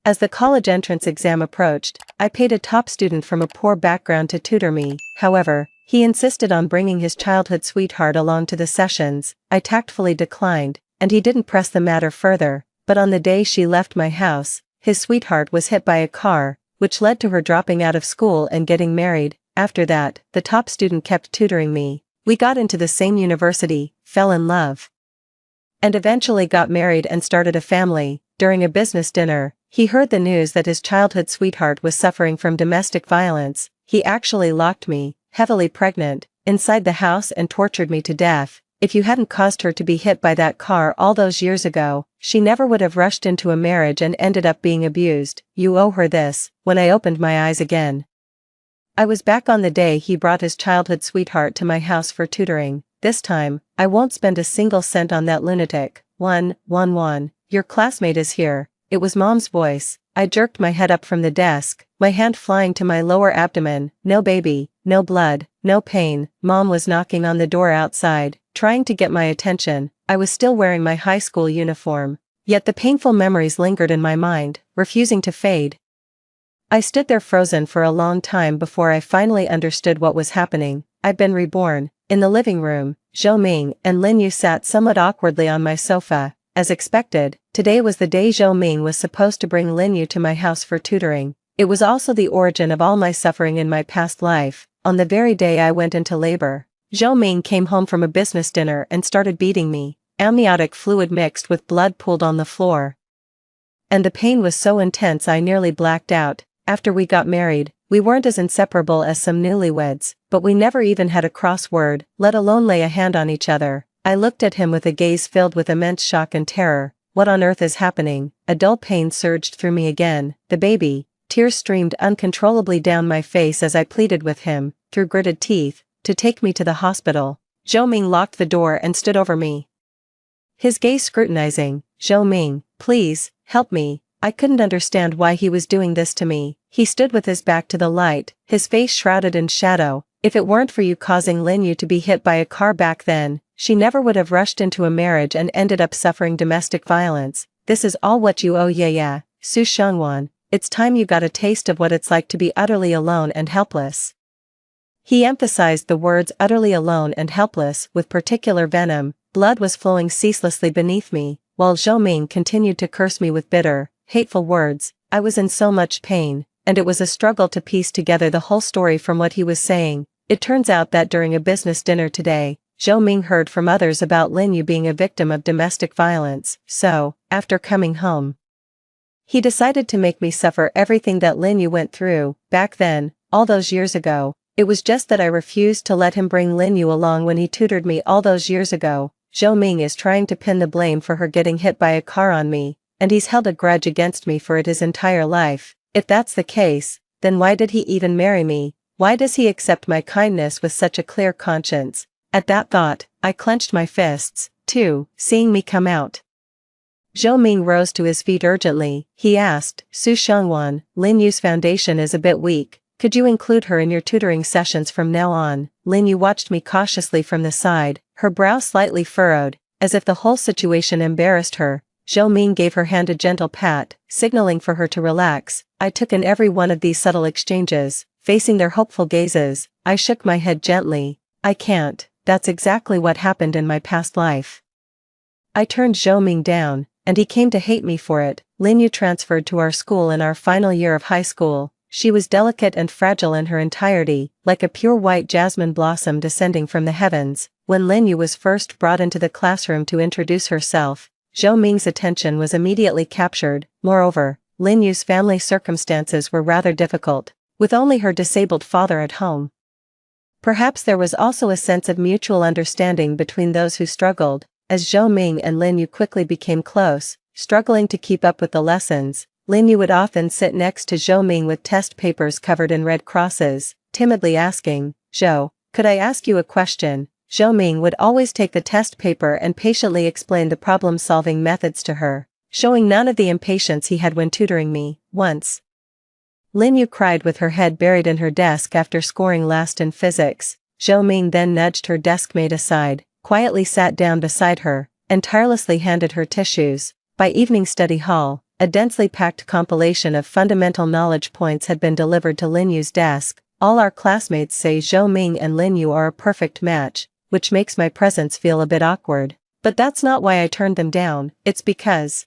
As the college entrance exam approached, I paid a top student from a poor background to tutor me. However, he insisted on bringing his childhood sweetheart along to the sessions. I tactfully declined, and he didn't press the matter further. But on the day she left my house, his sweetheart was hit by a car, which led to her dropping out of school and getting married. After that, the top student kept tutoring me. We got into the same university, fell in love, and eventually got married and started a family. During a business dinner, he heard the news that his childhood sweetheart was suffering from domestic violence. He actually locked me, heavily pregnant, inside the house and tortured me to death. If you hadn't caused her to be hit by that car all those years ago, she never would have rushed into a marriage and ended up being abused. You owe her this. When I opened my eyes again, I was back on the day he brought his childhood sweetheart to my house for tutoring. This time, I won't spend a single cent on that lunatic. 111. Your classmate is here. It was Mom's voice. I jerked my head up from the desk, my hand flying to my lower abdomen. No baby, no blood, no pain. Mom was knocking on the door outside, trying to get my attention. I was still wearing my high school uniform, yet the painful memories lingered in my mind, refusing to fade. I stood there frozen for a long time before I finally understood what was happening. I'd been reborn. In the living room, Zhou Ming and Lin Yu sat somewhat awkwardly on my sofa. As expected, today was the day Zhou Ming was supposed to bring Lin Yu to my house for tutoring. It was also the origin of all my suffering in my past life. On the very day I went into labor, Zhou Ming came home from a business dinner and started beating me. Amniotic fluid mixed with blood pooled on the floor, and the pain was so intense I nearly blacked out. After we got married, we weren't as inseparable as some newlyweds, but we never even had a cross word, let alone lay a hand on each other. I looked at him with a gaze filled with immense shock and terror. What on earth is happening? A dull pain surged through me again. The baby. Tears streamed uncontrollably down my face as I pleaded with him, through gritted teeth, to take me to the hospital. Zhou Ming locked the door and stood over me, his gaze scrutinizing. Zhou Ming, please, help me. I couldn't understand why he was doing this to me. He stood with his back to the light, his face shrouded in shadow. If it weren't for you causing Lin Yu to be hit by a car back then, she never would have rushed into a marriage and ended up suffering domestic violence. This is all what you owe. Yeah. Su Shengwan, it's time you got a taste of what it's like to be utterly alone and helpless. He emphasized the words utterly alone and helpless with particular venom. Blood was flowing ceaselessly beneath me, while Zhou Ming continued to curse me with bitter, hateful words. I was in so much pain, and it was a struggle to piece together the whole story from what he was saying. It turns out that during a business dinner today, Zhou Ming heard from others about Lin Yu being a victim of domestic violence. So, after coming home, he decided to make me suffer everything that Lin Yu went through. Back then, all those years ago, it was just that I refused to let him bring Lin Yu along when he tutored me all those years ago. Zhou Ming is trying to pin the blame for her getting hit by a car on me, and he's held a grudge against me for it his entire life. If that's the case, then why did he even marry me? Why does he accept my kindness with such a clear conscience? At that thought, I clenched my fists, too, seeing me come out. Zhou Ming rose to his feet urgently. He asked, Su Shengwan, Lin Yu's foundation is a bit weak. Could you include her in your tutoring sessions from now on? Lin Yu watched me cautiously from the side, her brow slightly furrowed, as if the whole situation embarrassed her. Zhou Ming gave her hand a gentle pat, signaling for her to relax. I took in every one of these subtle exchanges, facing their hopeful gazes. I shook my head gently. I can't. That's exactly what happened in my past life. I turned Zhou Ming down, and he came to hate me for it. Lin Yu transferred to our school in our final year of high school. She was delicate and fragile in her entirety, like a pure white jasmine blossom descending from the heavens. When Lin Yu was first brought into the classroom to introduce herself, Zhou Ming's attention was immediately captured. Moreover, Lin Yu's family circumstances were rather difficult, with only her disabled father at home. Perhaps there was also a sense of mutual understanding between those who struggled. As Zhou Ming and Lin Yu quickly became close, struggling to keep up with the lessons, Lin Yu would often sit next to Zhou Ming with test papers covered in red crosses, timidly asking, Zhou, could I ask you a question? Zhou Ming would always take the test paper and patiently explain the problem-solving methods to her, showing none of the impatience he had when tutoring me. Once, Lin Yu cried with her head buried in her desk after scoring last in physics. Zhou Ming then nudged her deskmate aside, quietly sat down beside her, and tirelessly handed her tissues. By evening study hall, a densely packed compilation of fundamental knowledge points had been delivered to Lin Yu's desk. All our classmates say Zhou Ming and Lin Yu are a perfect match, which makes my presence feel a bit awkward. But that's not why I turned them down, it's because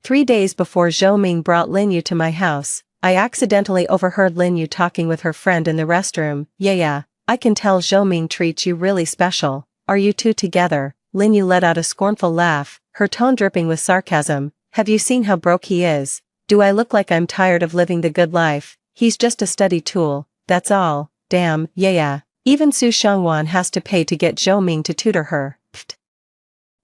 3 days before Zhou Ming brought Lin Yu to my house, I accidentally overheard Lin Yu talking with her friend in the restroom. Yeah, I can tell Zhou Ming treats you really special. Are you two together? Lin Yu let out a scornful laugh, her tone dripping with sarcasm. Have you seen how broke he is? Do I look like I'm tired of living the good life? He's just a study tool, that's all. Damn, yeah. Even Su Xiangwan has to pay to get Zhou Ming to tutor her. Pfft.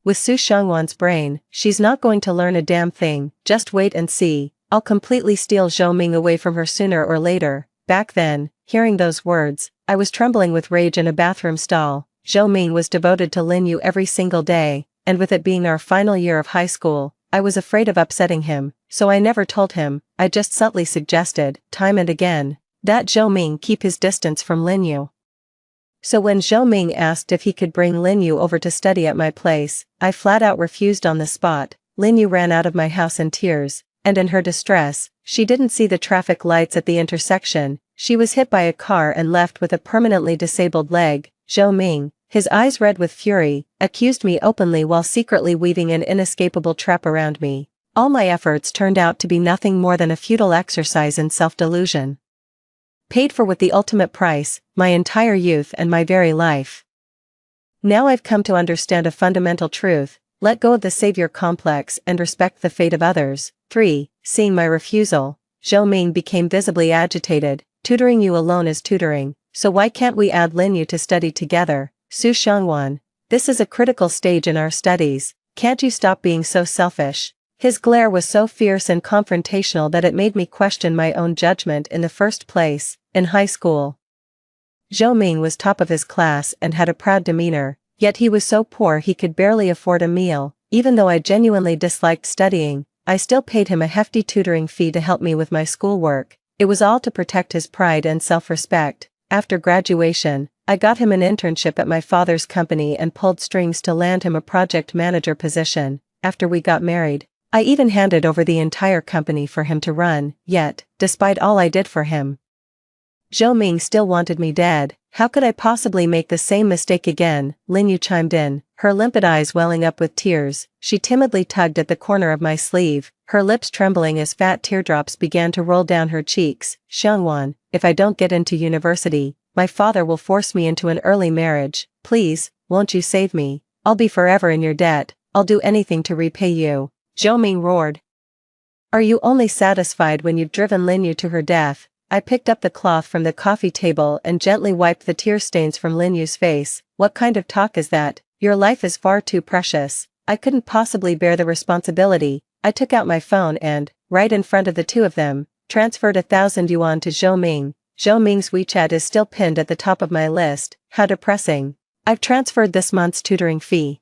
With Su Xiangwan's brain, she's not going to learn a damn thing, just wait and see. I'll completely steal Zhou Ming away from her sooner or later. Back then, hearing those words, I was trembling with rage in a bathroom stall. Zhou Ming was devoted to Lin Yu every single day, and with it being our final year of high school, I was afraid of upsetting him, so I never told him. I just subtly suggested, time and again, that Zhou Ming keep his distance from Lin Yu. So when Zhou Ming asked if he could bring Lin Yu over to study at my place, I flat out refused on the spot. Lin Yu ran out of my house in tears, and in her distress, she didn't see the traffic lights at the intersection. She was hit by a car and left with a permanently disabled leg. Zhou Ming, his eyes red with fury, accused me openly while secretly weaving an inescapable trap around me. All my efforts turned out to be nothing more than a futile exercise in self-delusion. Paid for with the ultimate price, my entire youth and my very life. Now I've come to understand a fundamental truth: let go of the savior complex and respect the fate of others. 3. Seeing my refusal, Zhou Ming became visibly agitated. Tutoring you alone is tutoring, so why can't we add Lin Yu to study together? Su Xiangwan, this is a critical stage in our studies, can't you stop being so selfish? His glare was so fierce and confrontational that it made me question my own judgment in the first place. In high school, Zhou Ming was top of his class and had a proud demeanor, yet he was so poor he could barely afford a meal. Even though I genuinely disliked studying, I still paid him a hefty tutoring fee to help me with my schoolwork. It was all to protect his pride and self-respect. After graduation, I got him an internship at my father's company and pulled strings to land him a project manager position. After we got married, I even handed over the entire company for him to run. Yet, despite all I did for him, Zhou Ming still wanted me dead. How could I possibly make the same mistake again? Lin Yu chimed in, her limpid eyes welling up with tears. She timidly tugged at the corner of my sleeve, her lips trembling as fat teardrops began to roll down her cheeks. Xiangwan, if I don't get into university, my father will force me into an early marriage. Please, won't you save me? I'll be forever in your debt. I'll do anything to repay you. Zhou Ming roared. Are you only satisfied when you've driven Lin Yu to her death? I picked up the cloth from the coffee table and gently wiped the tear stains from Lin Yu's face. What kind of talk is that? Your life is far too precious. I couldn't possibly bear the responsibility. I took out my phone and, right in front of the two of them, transferred 1,000 yuan to Zhou Ming. Zhou Ming's WeChat is still pinned at the top of my list. How depressing. I've transferred this month's tutoring fee.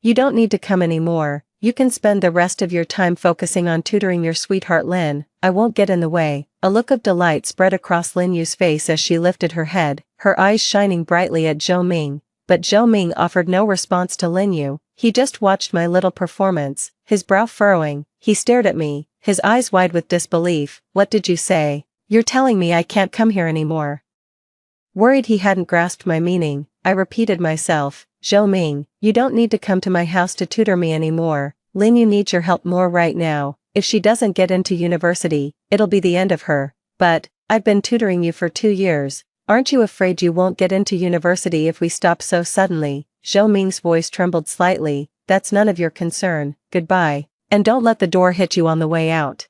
You don't need to come anymore. You can spend the rest of your time focusing on tutoring your sweetheart Lin. I won't get in the way. A look of delight spread across Lin Yu's face as she lifted her head, her eyes shining brightly at Zhou Ming. But Zhou Ming offered no response to Lin Yu. He just watched my little performance, his brow furrowing. He stared at me, his eyes wide with disbelief. What did you say? You're telling me I can't come here anymore? Worried he hadn't grasped my meaning, I repeated myself. Zhou Ming, you don't need to come to my house to tutor me anymore. Lin Yu needs your help more right now. If she doesn't get into university, it'll be the end of her. But, I've been tutoring you for 2 years. Aren't you afraid you won't get into university if we stop so suddenly? Zhou Ming's voice trembled slightly. That's none of your concern. Goodbye. And don't let the door hit you on the way out.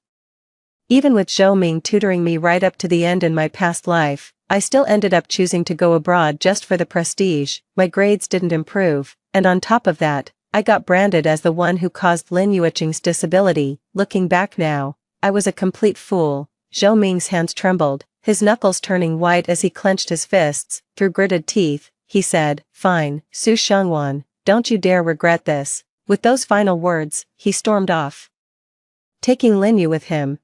Even with Zhou Ming tutoring me right up to the end in my past life, I still ended up choosing to go abroad just for the prestige. My grades didn't improve, and on top of that, I got branded as the one who caused Lin Yuqing's disability. Looking back now, I was a complete fool. Zhou Ming's hands trembled, his knuckles turning white as he clenched his fists. Through gritted teeth, he said, Fine, Su Xiangwan, don't you dare regret this. With those final words, he stormed off, taking Lin Yu with him.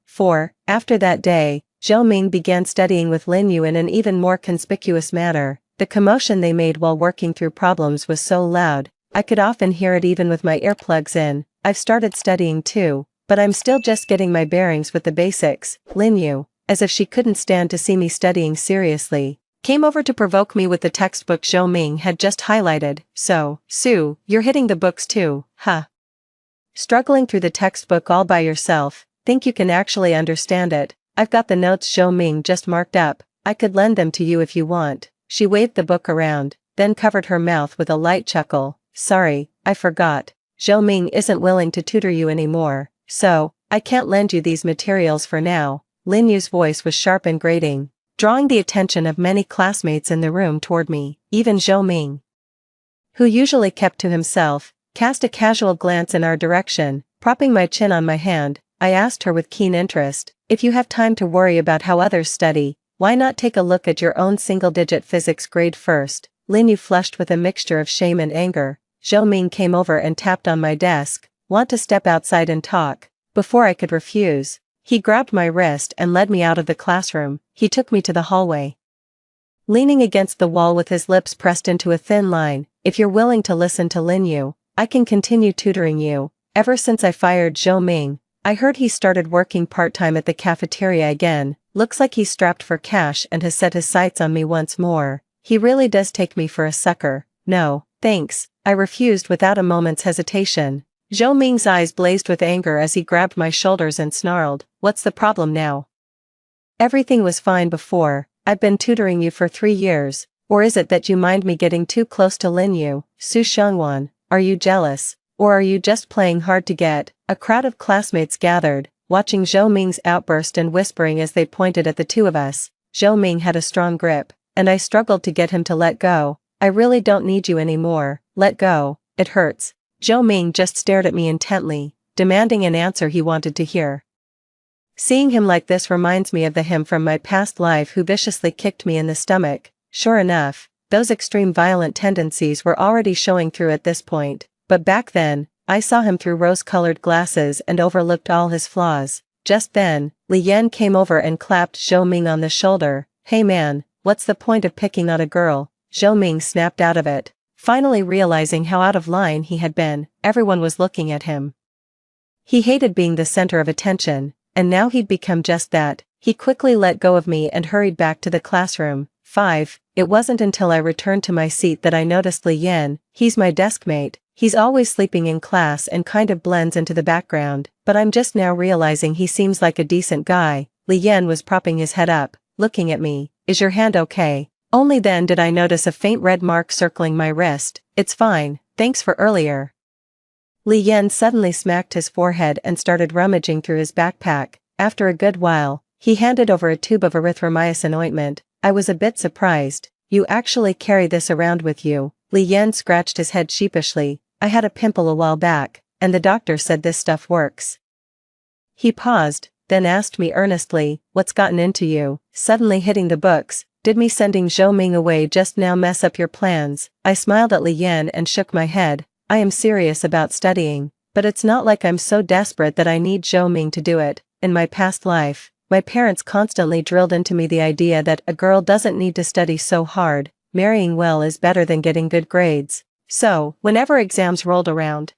After that day, Zhou Ming began studying with Lin Yu in an even more conspicuous manner. The commotion they made while working through problems was so loud, I could often hear it even with my earplugs in. I've started studying too, but I'm still just getting my bearings with the basics. Lin Yu, as if she couldn't stand to see me studying seriously, came over to provoke me with the textbook Zhou Ming had just highlighted. So, Sue, you're hitting the books too, huh? Struggling through the textbook all by yourself, think you can actually understand it? I've got the notes Zhou Ming just marked up, I could lend them to you if you want. She waved the book around, then covered her mouth with a light chuckle. Sorry, I forgot. Zhou Ming isn't willing to tutor you anymore, so, I can't lend you these materials for now. Lin Yu's voice was sharp and grating, drawing the attention of many classmates in the room toward me. Even Zhou Ming, who usually kept to himself, cast a casual glance in our direction. Propping my chin on my hand, I asked her with keen interest, if you have time to worry about how others study, why not take a look at your own single-digit physics grade first? Lin Yu flushed with a mixture of shame and anger. Zhou Ming came over and tapped on my desk. Want to step outside and talk? Before I could refuse, he grabbed my wrist and led me out of the classroom. He took me to the hallway. Leaning against the wall with his lips pressed into a thin line, if you're willing to listen to Lin Yu, I can continue tutoring you. Ever since I fired Zhou Ming, I heard he started working part-time at the cafeteria again. Looks like he's strapped for cash and has set his sights on me once more. He really does take me for a sucker. No, thanks, I refused without a moment's hesitation. Zhou Ming's eyes blazed with anger as he grabbed my shoulders and snarled, what's the problem now? Everything was fine before. I've been tutoring you for 3 years, or is it that you mind me getting too close to Lin Yu? Su Xiangwan, are you jealous, or are you just playing hard to get? A crowd of classmates gathered, watching Zhou Ming's outburst and whispering as they pointed at the two of us. Zhou Ming had a strong grip, and I struggled to get him to let go. I really don't need you anymore, let go, it hurts. Zhou Ming just stared at me intently, demanding an answer he wanted to hear. Seeing him like this reminds me of the him from my past life who viciously kicked me in the stomach. Sure enough, those extreme violent tendencies were already showing through at this point, but back then, I saw him through rose-colored glasses and overlooked all his flaws. Just then, Li Yan came over and clapped Zhou Ming on the shoulder. Hey man, what's the point of picking on a girl? Zhou Ming snapped out of it, finally realizing how out of line he had been. Everyone was looking at him. He hated being the center of attention, and now he'd become just that. He quickly let go of me and hurried back to the classroom. 5. It wasn't until I returned to my seat that I noticed Li Yan. He's my desk mate. He's always sleeping in class and kind of blends into the background, but I'm just now realizing he seems like a decent guy. Li Yan was propping his head up, looking at me. Is your hand okay? Only then did I notice a faint red mark circling my wrist. It's fine, thanks for earlier. Li Yan suddenly smacked his forehead and started rummaging through his backpack. After a good while, he handed over a tube of erythromycin ointment. I was a bit surprised. You actually carry this around with you? Li Yan scratched his head sheepishly. I had a pimple a while back, and the doctor said this stuff works. He paused, then asked me earnestly, what's gotten into you? Suddenly hitting the books. Did me sending Zhou Ming away just now mess up your plans? I smiled at Li Yan and shook my head. I am serious about studying, but it's not like I'm so desperate that I need Zhou Ming to do it. In my past life, my parents constantly drilled into me the idea that a girl doesn't need to study so hard, marrying well is better than getting good grades. So, whenever exams rolled around,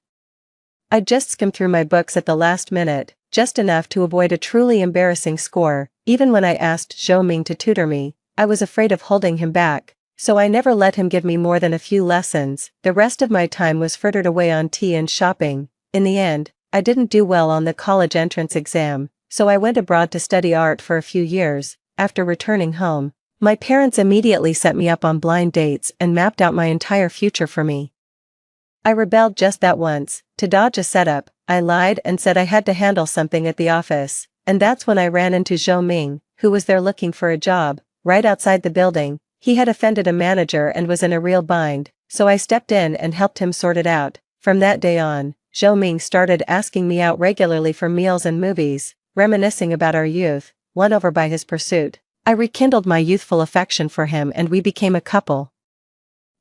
I'd just skim through my books at the last minute, just enough to avoid a truly embarrassing score. Even when I asked Zhou Ming to tutor me, I was afraid of holding him back, so I never let him give me more than a few lessons. The rest of my time was frittered away on tea and shopping. In the end, I didn't do well on the college entrance exam, so I went abroad to study art for a few years. After returning home, my parents immediately set me up on blind dates and mapped out my entire future for me. I rebelled just that once. To dodge a setup, I lied and said I had to handle something at the office, and that's when I ran into Zhou Ming, who was there looking for a job, right outside the building. He had offended a manager and was in a real bind, so I stepped in and helped him sort it out. From that day on, Zhou Ming started asking me out regularly for meals and movies, reminiscing about our youth, won over by his pursuit. I rekindled my youthful affection for him and we became a couple.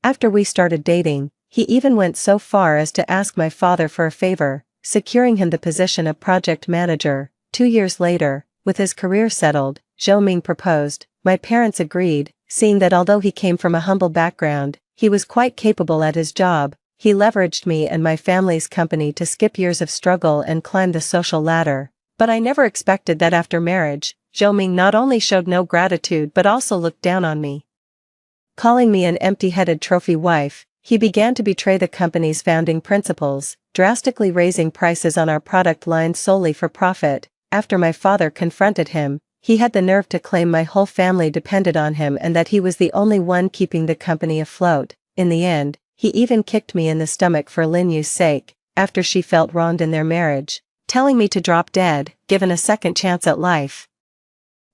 After we started dating, he even went so far as to ask my father for a favor, securing him the position of project manager. 2 years later, with his career settled, Zhou Ming proposed. My parents agreed, seeing that although he came from a humble background, he was quite capable at his job. he leveraged me and my family's company to skip years of struggle and climb the social ladder. But I never expected that after marriage, Zhou Ming not only showed no gratitude but also looked down on me. Calling me an empty-headed trophy wife, he began to betray the company's founding principles, drastically raising prices on our product line solely for profit. After my father confronted him, he had the nerve to claim my whole family depended on him and that he was the only one keeping the company afloat. In the end, he even kicked me in the stomach for Lin Yu's sake, after she felt wronged in their marriage, telling me to drop dead, given a second chance at life.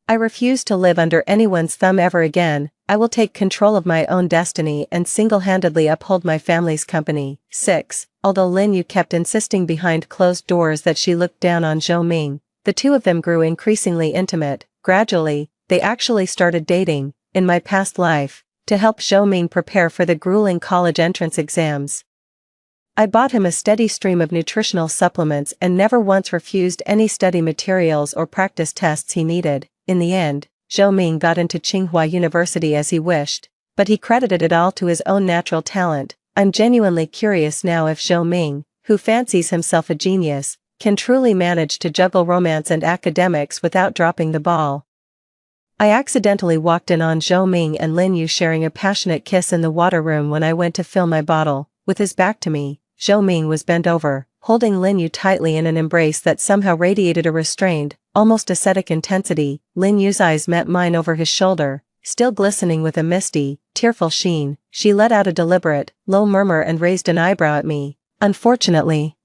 I refuse to live under anyone's thumb ever again. I will take control of my own destiny and single-handedly uphold my family's company. 6. Although Lin Yu kept insisting behind closed doors that she looked down on Zhou Ming, the two of them grew increasingly intimate. Gradually, they actually started dating. In my past life, to help Zhou Ming prepare for the grueling college entrance exams, I bought him a steady stream of nutritional supplements and never once refused any study materials or practice tests he needed. In the end, Zhou Ming got into Tsinghua University as he wished, but he credited it all to his own natural talent. I'm genuinely curious now if Zhou Ming, who fancies himself a genius, can truly manage to juggle romance and academics without dropping the ball. I accidentally walked in on Zhou Ming and Lin Yu sharing a passionate kiss in the water room when I went to fill my bottle. With his back to me, Zhou Ming was bent over, holding Lin Yu tightly in an embrace that somehow radiated a restrained, almost ascetic intensity. Lin Yu's eyes met mine over his shoulder, still glistening with a misty, tearful sheen. She let out a deliberate, low murmur and raised an eyebrow at me. Unfortunately,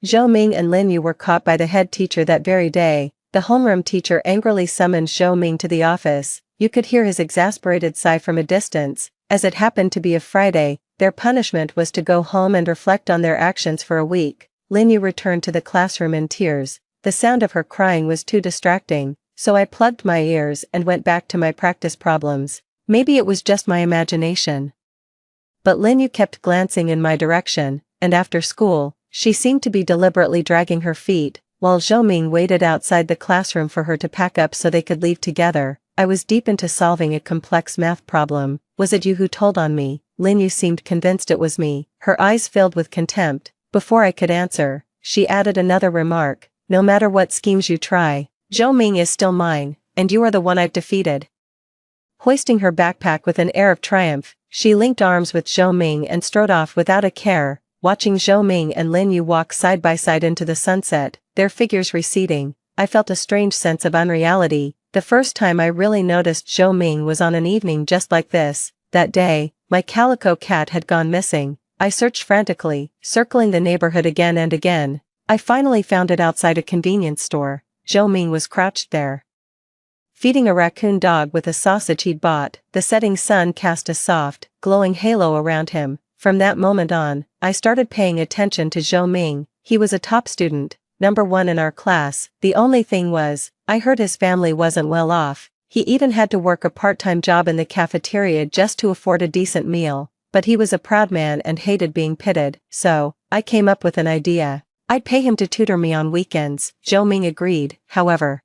Zhou Ming and Lin Yu were caught by the head teacher that very day. The homeroom teacher angrily summoned Zhou Ming to the office. You could hear his exasperated sigh from a distance. As it happened to be a Friday, their punishment was to go home and reflect on their actions for a week. Lin Yu returned to the classroom in tears. The sound of her crying was too distracting, so I plugged my ears and went back to my practice problems. Maybe it was just my imagination. But Lin Yu kept glancing in my direction, and after school, she seemed to be deliberately dragging her feet, while Zhou Ming waited outside the classroom for her to pack up so they could leave together. I was deep into solving a complex math problem. Was it you who told on me? Lin Yu seemed convinced it was me, her eyes filled with contempt. Before I could answer, she added another remark. No matter what schemes you try, Zhou Ming is still mine, and you are the one I've defeated. Hoisting her backpack with an air of triumph, she linked arms with Zhou Ming and strode off without a care. Watching Zhou Ming and Lin Yu walk side by side into the sunset, their figures receding, I felt a strange sense of unreality. The first time I really noticed Zhou Ming was on an evening just like this. That day, my calico cat had gone missing. I searched frantically, circling the neighborhood again and again. I finally found it outside a convenience store. Zhou Ming was crouched there, feeding a raccoon dog with a sausage he'd bought. The setting sun cast a soft, glowing halo around him. From that moment on, I started paying attention to Zhou Ming. He was a top student, #1 in our class. The only thing was, I heard his family wasn't well off. He even had to work a part-time job in the cafeteria just to afford a decent meal. But he was a proud man and hated being pitted, so I came up with an idea. I'd pay him to tutor me on weekends. Zhou Ming agreed. However,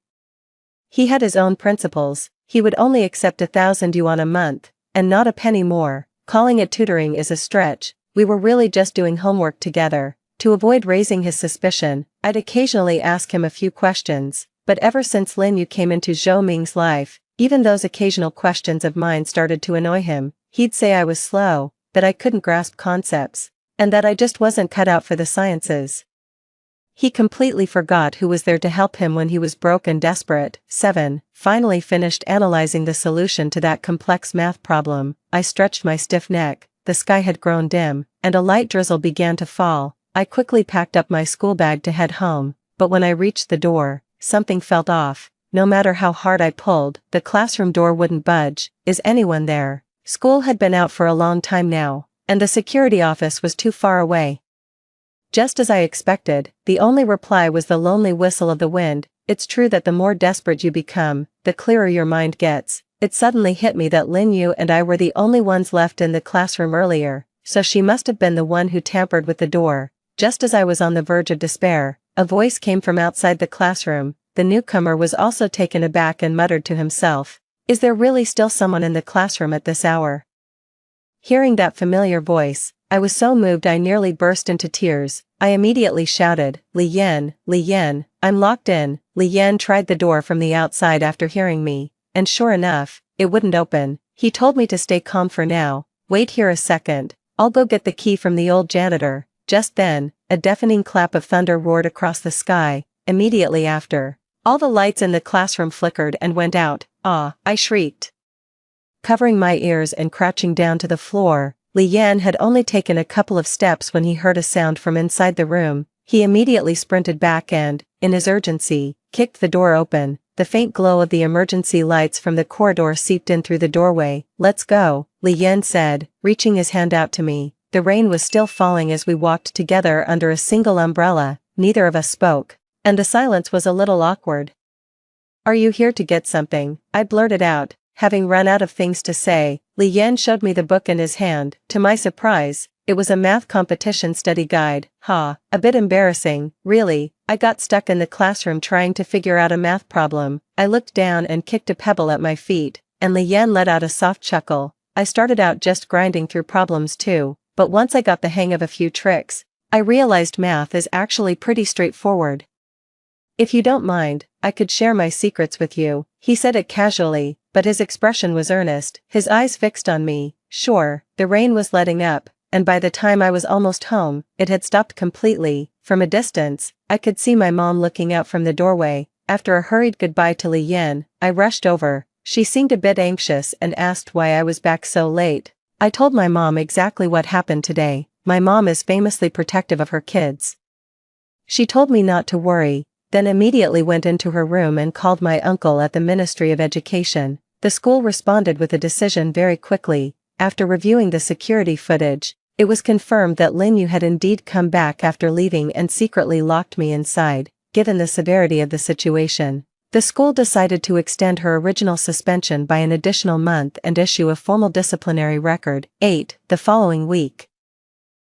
he had his own principles. He would only accept 1,000 yuan a month, and not a penny more. Calling it tutoring is a stretch. We were really just doing homework together. To avoid raising his suspicion, I'd occasionally ask him a few questions. But ever since Lin Yu came into Zhou Ming's life, even those occasional questions of mine started to annoy him. He'd say I was slow, that I couldn't grasp concepts, and that I just wasn't cut out for the sciences. He completely forgot who was there to help him when he was broke and desperate. 7. Finally finished analyzing the solution to that complex math problem, I stretched my stiff neck. The sky had grown dim, and a light drizzle began to fall. I quickly packed up my school bag to head home, but when I reached the door, something felt off. No matter how hard I pulled, the classroom door wouldn't budge. Is anyone there? School had been out for a long time now, and the security office was too far away. Just as I expected, the only reply was the lonely whistle of the wind. It's true that the more desperate you become, the clearer your mind gets. It suddenly hit me that Lin Yu and I were the only ones left in the classroom earlier, so she must have been the one who tampered with the door. Just as I was on the verge of despair, a voice came from outside the classroom. The newcomer was also taken aback and muttered to himself, "Is there really still someone in the classroom at this hour?" Hearing that familiar voice, I was so moved I nearly burst into tears. I immediately shouted, Li Yan, I'm locked in." Li Yan tried the door from the outside after hearing me, and sure enough, it wouldn't open. He told me to stay calm for now. "Wait here a second, I'll go get the key from the old janitor." Just then, a deafening clap of thunder roared across the sky. Immediately after, all the lights in the classroom flickered and went out. "Ah!" I shrieked, covering my ears and crouching down to the floor. Li Yan had only taken a couple of steps when he heard a sound from inside the room. He immediately sprinted back and, in his urgency, kicked the door open. The faint glow of the emergency lights from the corridor seeped in through the doorway. "Let's go," Li Yan said, reaching his hand out to me. The rain was still falling as we walked together under a single umbrella. Neither of us spoke, and the silence was a little awkward. "Are you here to get something?" I blurted out, having run out of things to say. Li Yan showed me the book in his hand. To my surprise, it was a math competition study guide. A bit embarrassing, really. I got stuck in the classroom trying to figure out a math problem. I looked down and kicked a pebble at my feet, and Li Yan let out a soft chuckle. I started out just grinding through problems too, but once I got the hang of a few tricks, I realized math is actually pretty straightforward. "If you don't mind, I could share my secrets with you." He said it casually, but his expression was earnest, his eyes fixed on me. Sure, the rain was letting up, and by the time I was almost home, it had stopped completely. From a distance, I could see my mom looking out from the doorway. After a hurried goodbye to Li Yan, I rushed over. She seemed a bit anxious and asked why I was back so late. I told my mom exactly what happened today. My mom is famously protective of her kids. She told me not to worry, then immediately went into her room and called my uncle at the Ministry of Education. The school responded with a decision very quickly. After reviewing the security footage, it was confirmed that Lin Yu had indeed come back after leaving and secretly locked me inside. Given the severity of the situation, the school decided to extend her original suspension by an additional month and issue a formal disciplinary record. The following week,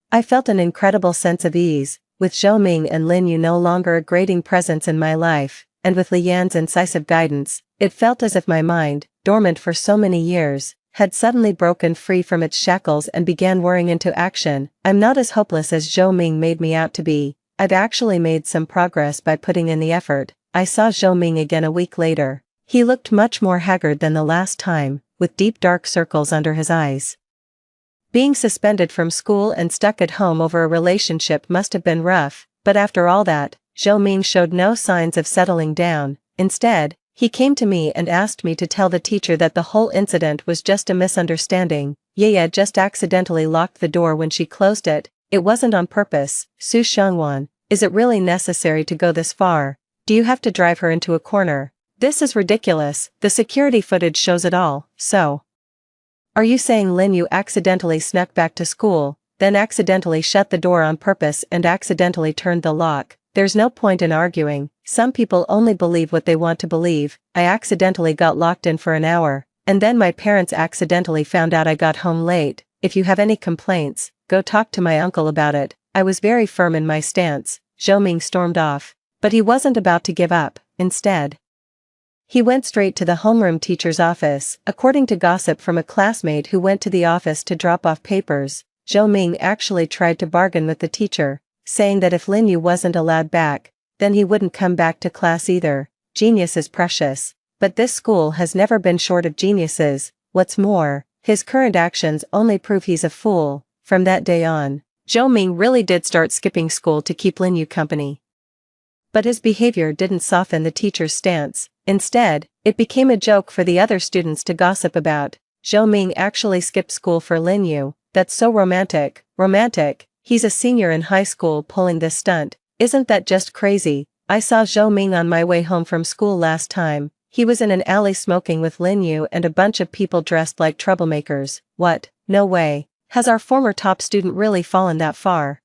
I felt an incredible sense of ease. With Zhou Ming and Lin Yu no longer a grating presence in my life, and with Li Yan's incisive guidance, it felt as if my mind, dormant for so many years, had suddenly broken free from its shackles and began whirring into action. I'm not as hopeless as Zhou Ming made me out to be. I've actually made some progress by putting in the effort. I saw Zhou Ming again a week later. He looked much more haggard than the last time, with deep dark circles under his eyes. Being suspended from school and stuck at home over a relationship must have been rough, but after all that, Zhou Ming showed no signs of settling down. Instead, he came to me and asked me to tell the teacher that the whole incident was just a misunderstanding. Yaya just accidentally locked the door when she closed it. It wasn't on purpose. Su Xiangwan, is it really necessary to go this far? Do you have to drive her into a corner? This is ridiculous. The security footage shows it all. So, are you saying Lin Yu accidentally snuck back to school, then accidentally shut the door on purpose and accidentally turned the lock? There's no point in arguing. Some people only believe what they want to believe. I accidentally got locked in for an hour, and then my parents accidentally found out I got home late. If you have any complaints, go talk to my uncle about it. I was very firm in my stance. Zhou Ming stormed off, but he wasn't about to give up. Instead, he went straight to the homeroom teacher's office. According to gossip from a classmate who went to the office to drop off papers, Zhou Ming actually tried to bargain with the teacher, saying that if Lin Yu wasn't allowed back, then he wouldn't come back to class either. Genius is precious, but this school has never been short of geniuses. What's more, his current actions only prove he's a fool. From that day on, Zhou Ming really did start skipping school to keep Lin Yu company. But his behavior didn't soften the teacher's stance. Instead, it became a joke for the other students to gossip about. Zhou Ming actually skipped school for Lin Yu. That's so romantic. Romantic? He's a senior in high school pulling this stunt. Isn't that just crazy? I saw Zhou Ming on my way home from school last time. He was in an alley smoking with Lin Yu and a bunch of people dressed like troublemakers. What? No way. Has our former top student really fallen that far?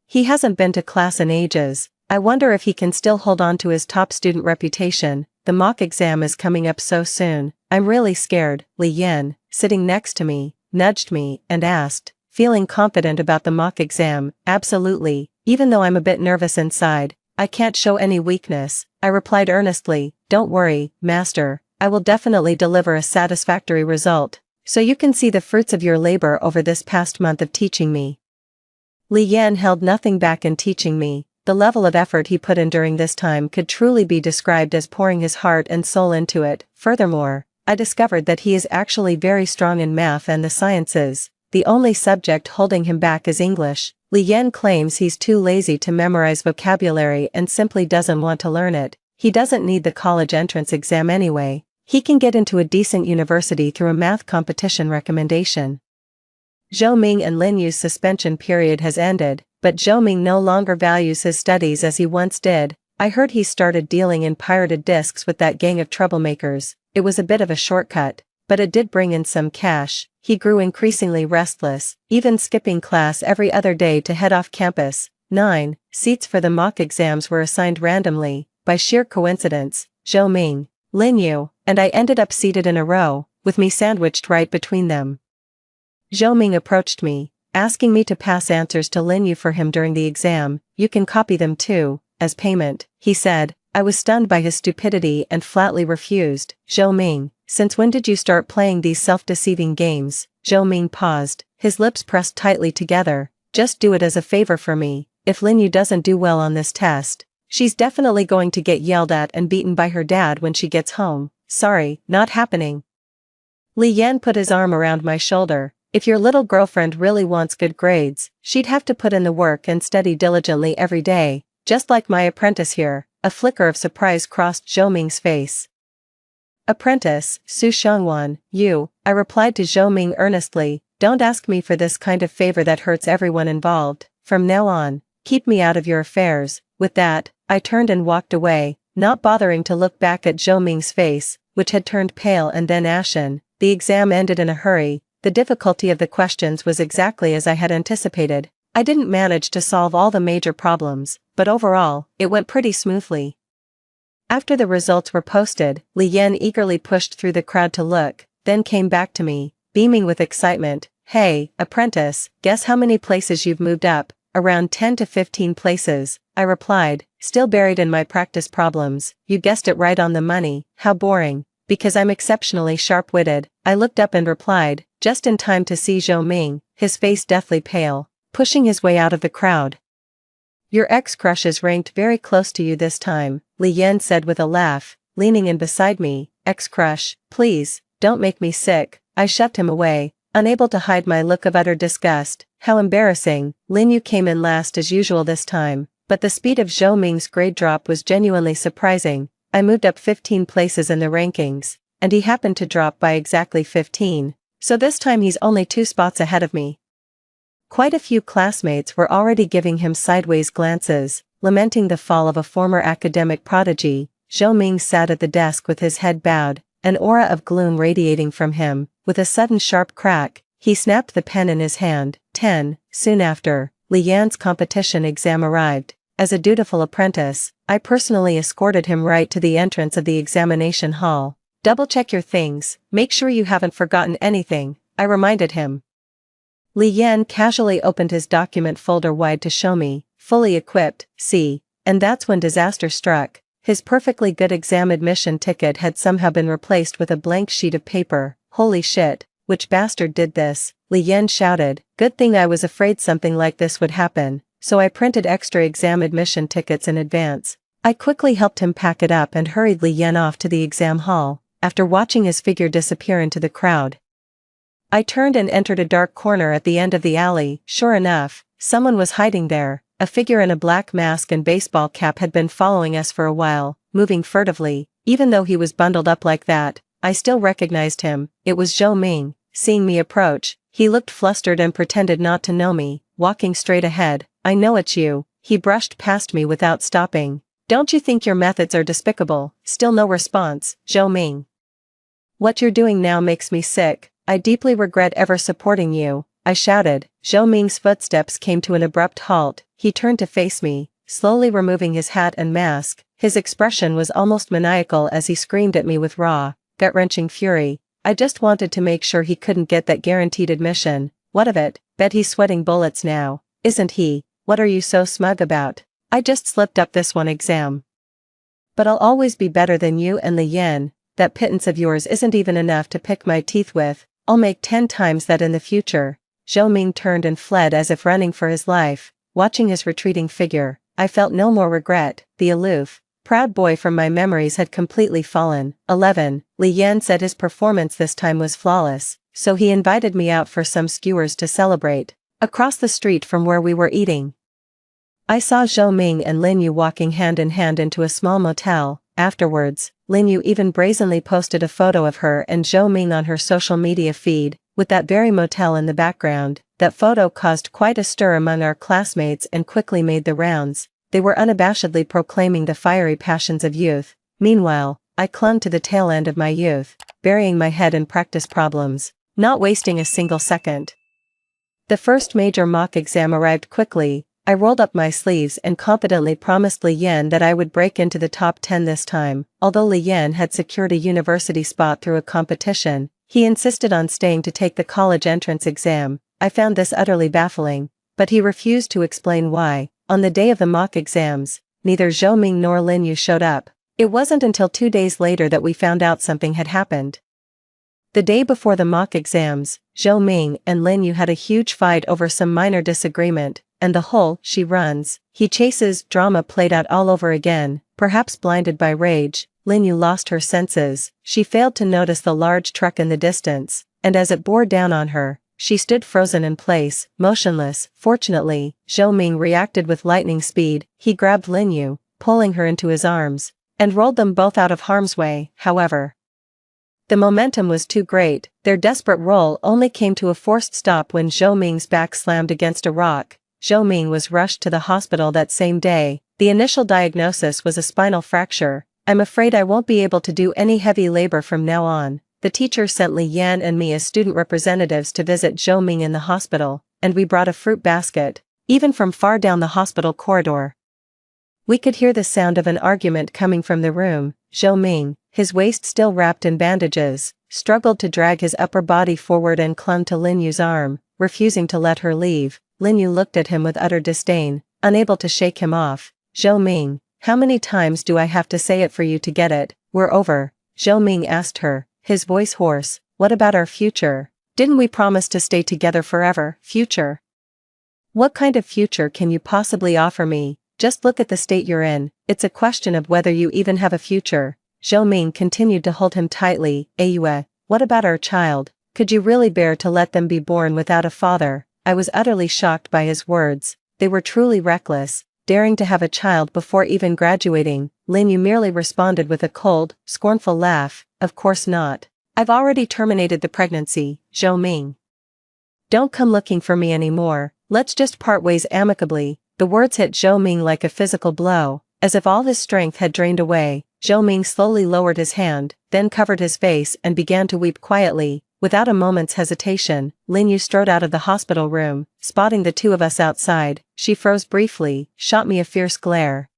He hasn't been to class in ages. I wonder if he can still hold on to his top student reputation. The mock exam is coming up so soon. I'm really scared. Li Yan, sitting next to me, nudged me and asked, feeling confident about the mock exam. Absolutely, even though I'm a bit nervous inside. I can't show any weakness. I replied earnestly. Don't worry, master. I will definitely deliver a satisfactory result. so you can see the fruits of your labor over this past month of teaching me. Li Yan held nothing back in teaching me. The level of effort he put in during this time could truly be described as pouring his heart and soul into it. Furthermore, I discovered that he is actually very strong in math and the sciences. The only subject holding him back is English. Li Yan claims he's too lazy to memorize vocabulary and simply doesn't want to learn it. He doesn't need the college entrance exam anyway. He can get into a decent university through a math competition recommendation. Zhou Ming and Lin Yu's suspension period has ended, but Zhou Ming no longer values his studies as he once did. I heard he started dealing in pirated discs with that gang of troublemakers. It was a bit of a shortcut, but it did bring in some cash. He grew increasingly restless, even skipping class every other day to head off campus. 9 seats for the mock exams were assigned randomly. By sheer coincidence, Zhou Ming, Lin Yu, and I ended up seated in a row, with me sandwiched right between them. Zhou Ming approached me, asking me to pass answers to Lin Yu for him during the exam. You can copy them too, as payment, he said. I was stunned by his stupidity and flatly refused. Zhou Ming, since when did you start playing these self-deceiving games? Zhou Ming paused, his lips pressed tightly together. Just do it as a favor for me. If Lin Yu doesn't do well on this test, she's definitely going to get yelled at and beaten by her dad when she gets home. Sorry, not happening. Li Yan put his arm around my shoulder. If your little girlfriend really wants good grades, she'd have to put in the work and study diligently every day, just like my apprentice here. A flicker of surprise crossed Zhou Ming's face. Apprentice, Su Xiangwan, you, I replied to Zhou Ming earnestly, don't ask me for this kind of favor that hurts everyone involved. From now on, keep me out of your affairs. With that, I turned and walked away, not bothering to look back at Zhou Ming's face, which had turned pale and then ashen. The exam ended in a hurry. The difficulty of the questions was exactly as I had anticipated. I didn't manage to solve all the major problems, but overall, it went pretty smoothly. After the results were posted, Li Yan eagerly pushed through the crowd to look, then came back to me, beaming with excitement. Hey, apprentice, guess how many places you've moved up? Around 10 to 15 places, I replied, still buried in my practice problems. You guessed it right on the money. How boring. Because I'm exceptionally sharp-witted, I looked up and replied, just in time to see Zhou Ming, his face deathly pale, pushing his way out of the crowd. Your ex-crush is ranked very close to you this time, Li Yan said with a laugh, leaning in beside me. Ex-crush, please, don't make me sick. I shoved him away, unable to hide my look of utter disgust. How embarrassing. Lin Yu came in last as usual this time, but the speed of Zhou Ming's grade drop was genuinely surprising. I moved up 15 places in the rankings, and he happened to drop by exactly 15, so this time he's only 2 spots ahead of me. Quite a few classmates were already giving him sideways glances, lamenting the fall of a former academic prodigy. Zhou Ming sat at the desk with his head bowed, an aura of gloom radiating from him. With a sudden sharp crack, he snapped the pen in his hand. 10. Soon after, Li Yan's competition exam arrived. As a dutiful apprentice, I personally escorted him right to the entrance of the examination hall. Double-check your things, make sure you haven't forgotten anything, I reminded him. Li Yan casually opened his document folder wide to show me, fully equipped, see, and that's when disaster struck. His perfectly good exam admission ticket had somehow been replaced with a blank sheet of paper. Holy shit, which bastard did this? Li Yan shouted. Good thing I was afraid something like this would happen, so I printed extra exam admission tickets in advance. I quickly helped him pack it up and hurried Li Yan off to the exam hall. After watching his figure disappear into the crowd, I turned and entered a dark corner at the end of the alley. Sure enough, someone was hiding there. A figure in a black mask and baseball cap had been following us for a while, moving furtively. Even though he was bundled up like that, I still recognized him. It was Zhou Ming. Seeing me approach, he looked flustered and pretended not to know me, walking straight ahead. I know it's you. He brushed past me without stopping. Don't you think your methods are despicable? Still no response. Zhou Ming. What you're doing now makes me sick. I deeply regret ever supporting you, I shouted. Zhou Ming's footsteps came to an abrupt halt. He turned to face me, slowly removing his hat and mask. His expression was almost maniacal as he screamed at me with raw, gut-wrenching fury. I just wanted to make sure he couldn't get that guaranteed admission. What of it? Bet he's sweating bullets now, isn't he? What are you so smug about? I just slipped up this one exam. But I'll always be better than you and Li Yan. That pittance of yours isn't even enough to pick my teeth with. I'll make 10 times that in the future. Zhou Ming turned and fled as if running for his life. Watching his retreating figure, I felt no more regret. The aloof, proud boy from my memories had completely fallen. 11. Li Yan said his performance this time was flawless, so he invited me out for some skewers to celebrate, across the street from where we were eating. I saw Zhou Ming and Lin Yu walking hand in hand into a small motel. Afterwards, Lin Yu even brazenly posted a photo of her and Zhou Ming on her social media feed, with that very motel in the background. That photo caused quite a stir among our classmates and quickly made the rounds. They were unabashedly proclaiming the fiery passions of youth. Meanwhile, I clung to the tail end of my youth, burying my head in practice problems, not wasting a single second. The first major mock exam arrived quickly. I rolled up my sleeves and confidently promised Li Yan that I would break into the top 10 this time. Although Li Yan had secured a university spot through a competition, he insisted on staying to take the college entrance exam. I found this utterly baffling, but he refused to explain why. On the day of the mock exams, neither Zhou Ming nor Lin Yu showed up. It wasn't until 2 days later that we found out something had happened. The day before the mock exams, Zhou Ming and Lin Yu had a huge fight over some minor disagreement, and the whole "she runs, he chases" drama played out all over again. Perhaps blinded by rage, Lin Yu lost her senses. She failed to notice the large truck in the distance, and as it bore down on her, she stood frozen in place, motionless. Fortunately, Zhou Ming reacted with lightning speed. He grabbed Lin Yu, pulling her into his arms, and rolled them both out of harm's way. However, the momentum was too great. Their desperate roll only came to a forced stop when Zhou Ming's back slammed against a rock. Zhou Ming was rushed to the hospital that same day. The initial diagnosis was a spinal fracture. "I'm afraid I won't be able to do any heavy labor from now on." The teacher sent Li Yan and me as student representatives to visit Zhou Ming in the hospital, and we brought a fruit basket, even from far down the hospital corridor. We could hear the sound of an argument coming from the room. Zhou Ming, his waist still wrapped in bandages, struggled to drag his upper body forward and clung to Lin Yu's arm, refusing to let her leave. Lin Yu looked at him with utter disdain, unable to shake him off. "Zhou Ming, how many times do I have to say it for you to get it? We're over." Zhou Ming asked her, his voice hoarse. "What about our future? Didn't we promise to stay together forever?" "Future? What kind of future can you possibly offer me? Just look at the state you're in. It's a question of whether you even have a future." Zhou Ming continued to hold him tightly. "Ayue, what about our child? Could you really bear to let them be born without a father?" I was utterly shocked by his words. They were truly reckless, daring to have a child before even graduating. Lin Yu merely responded with a cold, scornful laugh. "Of course not. I've already terminated the pregnancy, Zhou Ming. Don't come looking for me anymore. Let's just part ways amicably." The words hit Zhou Ming like a physical blow, as if all his strength had drained away. Zhou Ming slowly lowered his hand, then covered his face and began to weep quietly. Without a moment's hesitation, Lin Yu strode out of the hospital room. Spotting the two of us outside, she froze briefly, shot me a fierce glare,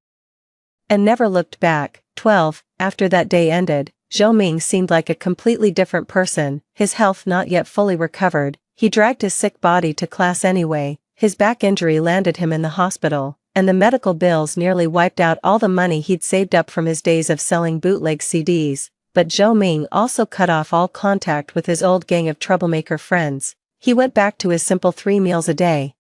and never looked back. 12. After that day ended, Zhou Ming seemed like a completely different person. His health not yet fully recovered. He dragged his sick body to class anyway. His back injury landed him in the hospital, and the medical bills nearly wiped out all the money he'd saved up from his days of selling bootleg CDs. But Zhou Ming also cut off all contact with his old gang of troublemaker friends. He went back to his simple 3 meals a day,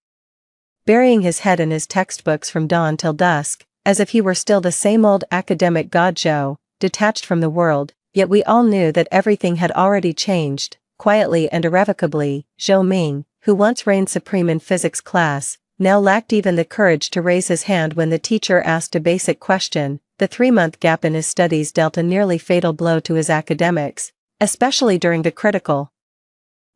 burying his head in his textbooks from dawn till dusk, as if he were still the same old academic Zhou, detached from the world. Yet we all knew that everything had already changed. Quietly and irrevocably, Zhou Ming, who once reigned supreme in physics class, now lacked even the courage to raise his hand when the teacher asked a basic question. The 3-month gap in his studies dealt a nearly fatal blow to his academics, especially during the critical,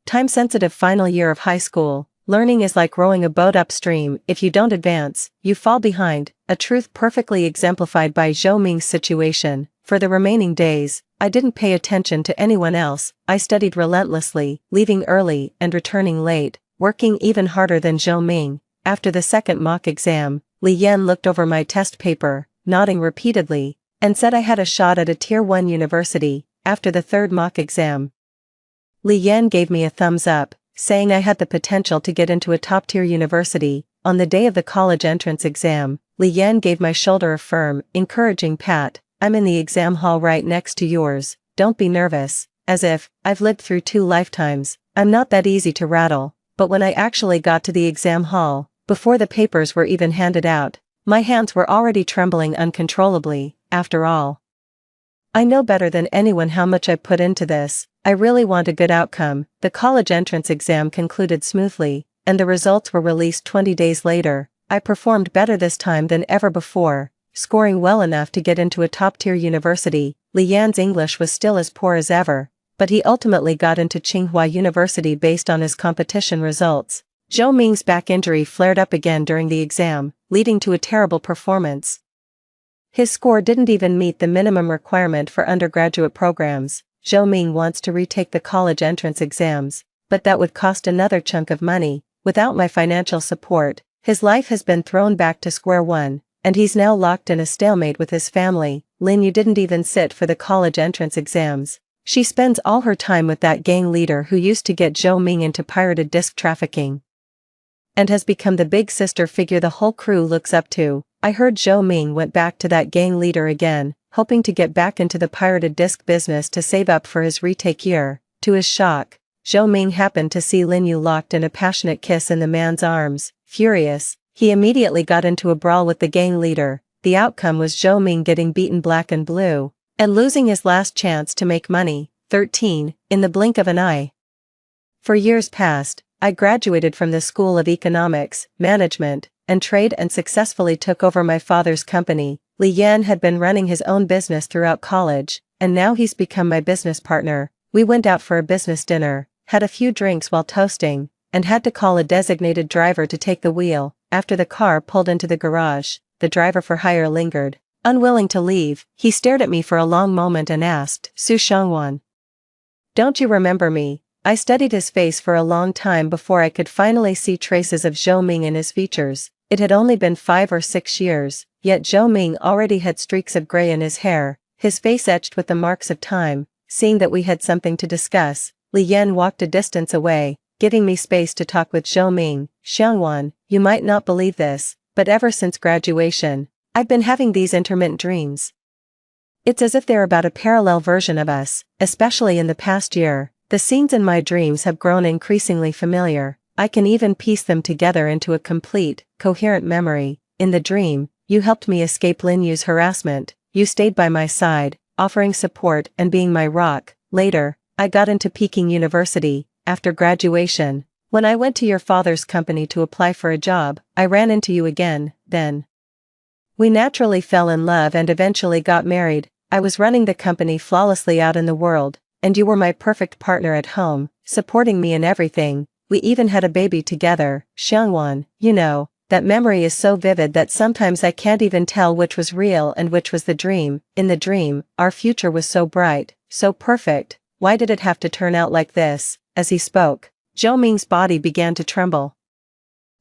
time-sensitive final year of high school. Learning is like rowing a boat upstream. If you don't advance, you fall behind, a truth perfectly exemplified by Zhou Ming's situation. For the remaining days, I didn't pay attention to anyone else. I studied relentlessly, leaving early and returning late, working even harder than Zhou Ming. After the second mock exam, Li Yan looked over my test paper, nodding repeatedly, and said I had a shot at a Tier 1 university. After the third mock exam, Li Yan gave me a thumbs up, saying I had the potential to get into a top-tier university. On the day of the college entrance exam, Li Yan gave my shoulder a firm, encouraging pat. "I'm in the exam hall right next to yours. Don't be nervous." As if, I've lived through 2 lifetimes. I'm not that easy to rattle, but when I actually got to the exam hall, before the papers were even handed out, my hands were already trembling uncontrollably. After all, I know better than anyone how much I put into this. I really want a good outcome. The college entrance exam concluded smoothly, and the results were released 20 days later. I performed better this time than ever before, scoring well enough to get into a top-tier university. Li Yan's English was still as poor as ever, but he ultimately got into Tsinghua University based on his competition results. Zhou Ming's back injury flared up again during the exam, leading to a terrible performance. His score didn't even meet the minimum requirement for undergraduate programs. Zhou Ming wants to retake the college entrance exams, but that would cost another chunk of money. Without my financial support, his life has been thrown back to square one, and he's now locked in a stalemate with his family. Lin Yu didn't even sit for the college entrance exams. She spends all her time with that gang leader who used to get Zhou Ming into pirated disc trafficking, and has become the big sister figure the whole crew looks up to. I heard Zhou Ming went back to that gang leader again, hoping to get back into the pirated disc business to save up for his retake year. To his shock, Zhou Ming happened to see Lin Yu locked in a passionate kiss in the man's arms. Furious, he immediately got into a brawl with the gang leader. The outcome was Zhou Ming getting beaten black and blue, and losing his last chance to make money. 13, in the blink of an eye. For years past, I graduated from the School of Economics, Management, and Trade and successfully took over my father's company. Li Yan had been running his own business throughout college, and now he's become my business partner. We went out for a business dinner, had a few drinks while toasting, and had to call a designated driver to take the wheel. After the car pulled into the garage, the driver for hire lingered. Unwilling to leave, he stared at me for a long moment and asked, "Su Shangwan, don't you remember me?" I studied his face for a long time before I could finally see traces of Zhou Ming in his features. It had only been 5 or 6 years, yet Zhou Ming already had streaks of gray in his hair, his face etched with the marks of time. Seeing that we had something to discuss, Li Yan walked a distance away, giving me space to talk with Zhou Ming. "Xiangwan, you might not believe this, but ever since graduation, I've been having these intermittent dreams. It's as if they're about a parallel version of us, especially in the past year. The scenes in my dreams have grown increasingly familiar. I can even piece them together into a complete, coherent memory. In the dream, you helped me escape Lin Yu's harassment. You stayed by my side, offering support and being my rock. Later, I got into Peking University. After graduation, when I went to your father's company to apply for a job, I ran into you again. Then we naturally fell in love and eventually got married. I was running the company flawlessly out in the world, and you were my perfect partner at home, supporting me in everything. We even had a baby together." Xiangwan, you know, that memory is so vivid that sometimes I can't even tell which was real and which was the dream. In the dream, our future was so bright, so perfect. Why did it have to turn out like this? As he spoke, Zhou Ming's body began to tremble.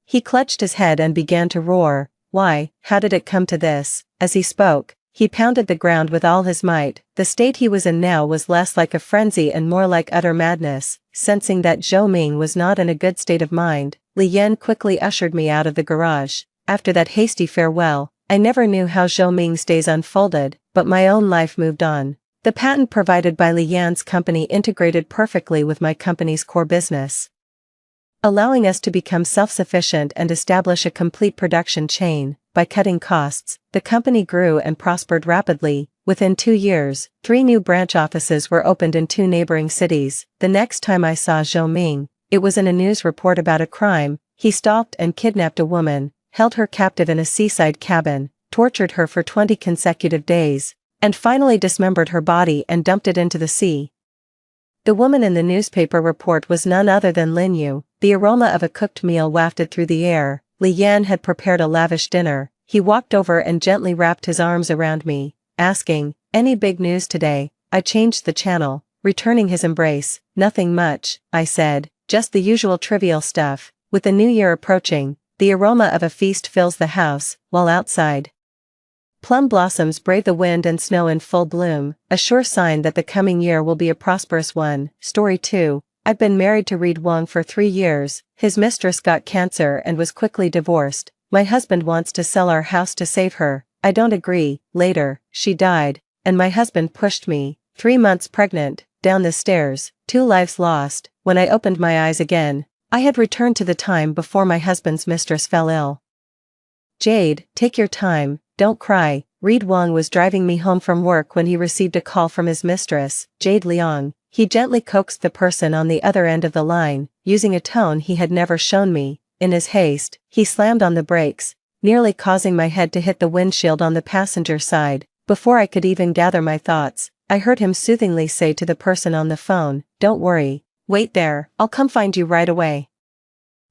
He clutched his head and began to roar. Why, how did it come to this? As he spoke, he pounded the ground with all his might. The state he was in now was less like a frenzy and more like utter madness. Sensing that Zhou Ming was not in a good state of mind, Li Yan quickly ushered me out of the garage. After that hasty farewell, I never knew how Zhou Ming's days unfolded, but my own life moved on. The patent provided by Li Yan's company integrated perfectly with my company's core business, allowing us to become self-sufficient and establish a complete production chain. By cutting costs, the company grew and prospered rapidly. Within 2 years, 3 new branch offices were opened in 2 neighboring cities. The next time I saw Zhou Ming, it was in a news report about a crime. He stalked and kidnapped a woman, held her captive in a seaside cabin, tortured her for 20 consecutive days, and finally dismembered her body and dumped it into the sea. The woman in the newspaper report was none other than Lin Yu. The aroma of a cooked meal wafted through the air. Li Yan had prepared a lavish dinner. He walked over and gently wrapped his arms around me, asking, "Any big news today?" I changed the channel, returning his embrace. "Nothing much," I said, "just the usual trivial stuff." With the new year approaching, the aroma of a feast fills the house, while outside, plum blossoms brave the wind and snow in full bloom, a sure sign that the coming year will be a prosperous one. Story 2. I've been married to Reed Wong for 3 years. His mistress got cancer and was quickly divorced. My husband wants to sell our house to save her. I don't agree. Later, she died, and my husband pushed me, 3 months pregnant, down the stairs. 2 lives lost. When I opened my eyes again, I had returned to the time before my husband's mistress fell ill. Jade, take your time, don't cry. Reed Wong was driving me home from work when he received a call from his mistress, Jade Leong. He gently coaxed the person on the other end of the line, using a tone he had never shown me. In his haste, he slammed on the brakes, nearly causing my head to hit the windshield on the passenger side. Before I could even gather my thoughts, I heard him soothingly say to the person on the phone, "Don't worry. Wait there, I'll come find you right away."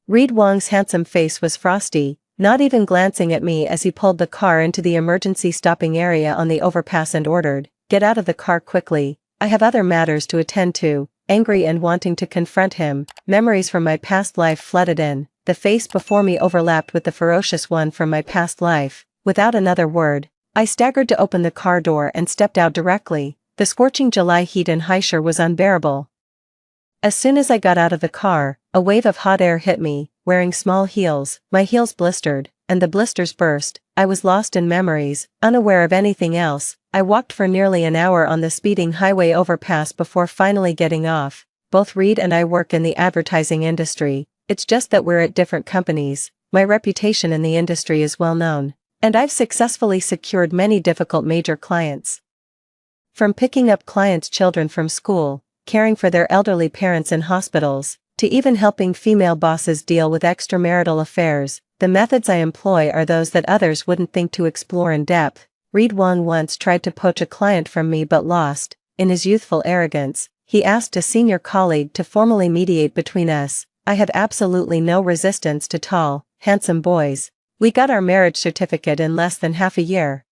Reed Wong's handsome face was frosty, not even glancing at me as he pulled the car into the emergency stopping area on the overpass and ordered, "Get out of the car quickly, I have other matters to attend to." Angry and wanting to confront him, memories from my past life flooded in. The face before me overlapped with the ferocious one from my past life. Without another word, I staggered to open the car door and stepped out directly. The scorching July heat in Haishur was unbearable. As soon as I got out of the car, a wave of hot air hit me. Wearing small heels, my heels blistered, and the blisters burst. I was lost in memories, unaware of anything else. I walked for nearly an hour on the speeding highway overpass before finally getting off. Both Reed and I work in the advertising industry. It's just that we're at different companies. My reputation in the industry is well known, and I've successfully secured many difficult major clients. From picking up clients' children from school, caring for their elderly parents in hospitals, to even helping female bosses deal with extramarital affairs, the methods I employ are those that others wouldn't think to explore in depth. Reed Wong once tried to poach a client from me but lost. In his youthful arrogance, he asked a senior colleague to formally mediate between us. I had absolutely no resistance to tall, handsome boys. We got our marriage certificate in less than half a year.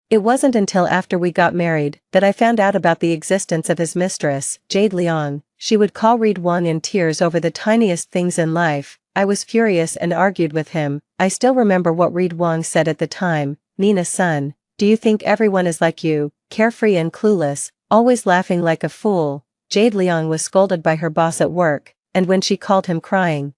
It wasn't until after we got married that I found out about the existence of his mistress, Jade Leong. She would call Reed Wong in tears over the tiniest things in life. I was furious and argued with him. I still remember what Reed Wong said at the time, "Nina-san, do you think everyone is like you, carefree and clueless, always laughing like a fool?" Jade Leong was scolded by her boss at work, and when she called him crying,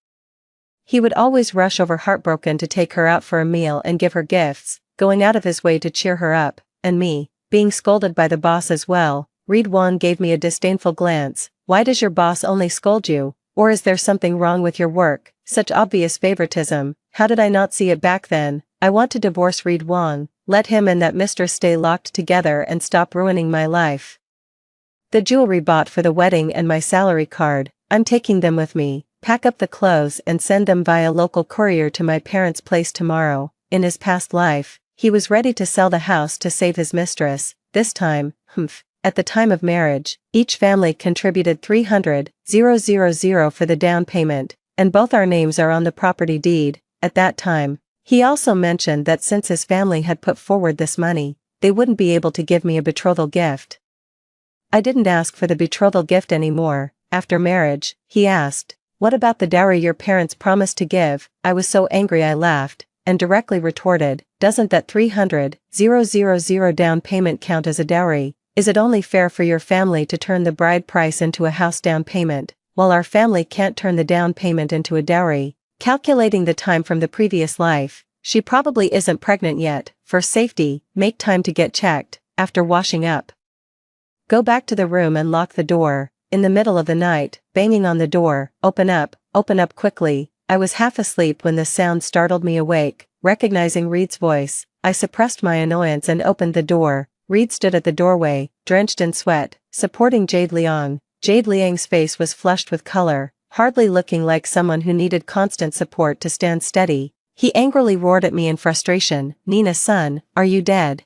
he would always rush over heartbroken to take her out for a meal and give her gifts, going out of his way to cheer her up. And me, being scolded by the boss as well. Reed Wong gave me a disdainful glance. "Why does your boss only scold you? Or is there something wrong with your work? Such obvious favoritism. How did I not see it back then? I want to divorce Reed Wong. Let him and that mistress stay locked together and stop ruining my life. The jewelry bought for the wedding and my salary card, I'm taking them with me. Pack up the clothes and send them via local courier to my parents' place tomorrow." In his past life, he was ready to sell the house to save his mistress. This time, at the time of marriage, each family contributed 300,000 for the down payment, and both our names are on the property deed. At that time, he also mentioned that since his family had put forward this money, they wouldn't be able to give me a betrothal gift. I didn't ask for the betrothal gift anymore. After marriage, he asked, "What about the dowry your parents promised to give?" I was so angry I laughed, and directly retorted, "Doesn't that 300,000 down payment count as a dowry? Is it only fair for your family to turn the bride price into a house down payment, while our family can't turn the down payment into a dowry?" Calculating the time from the previous life, she probably isn't pregnant yet. For safety, make time to get checked. After washing up, go back to the room and lock the door. In the middle of the night, banging on the door, open up quickly." I was half asleep when the sound startled me awake. Recognizing Reed's voice, I suppressed my annoyance and opened the door. Reed stood at the doorway, drenched in sweat, supporting Jade Leong. Jade Leong's face was flushed with color, hardly looking like someone who needed constant support to stand steady. He angrily roared at me in frustration, "Nina-san, are you dead?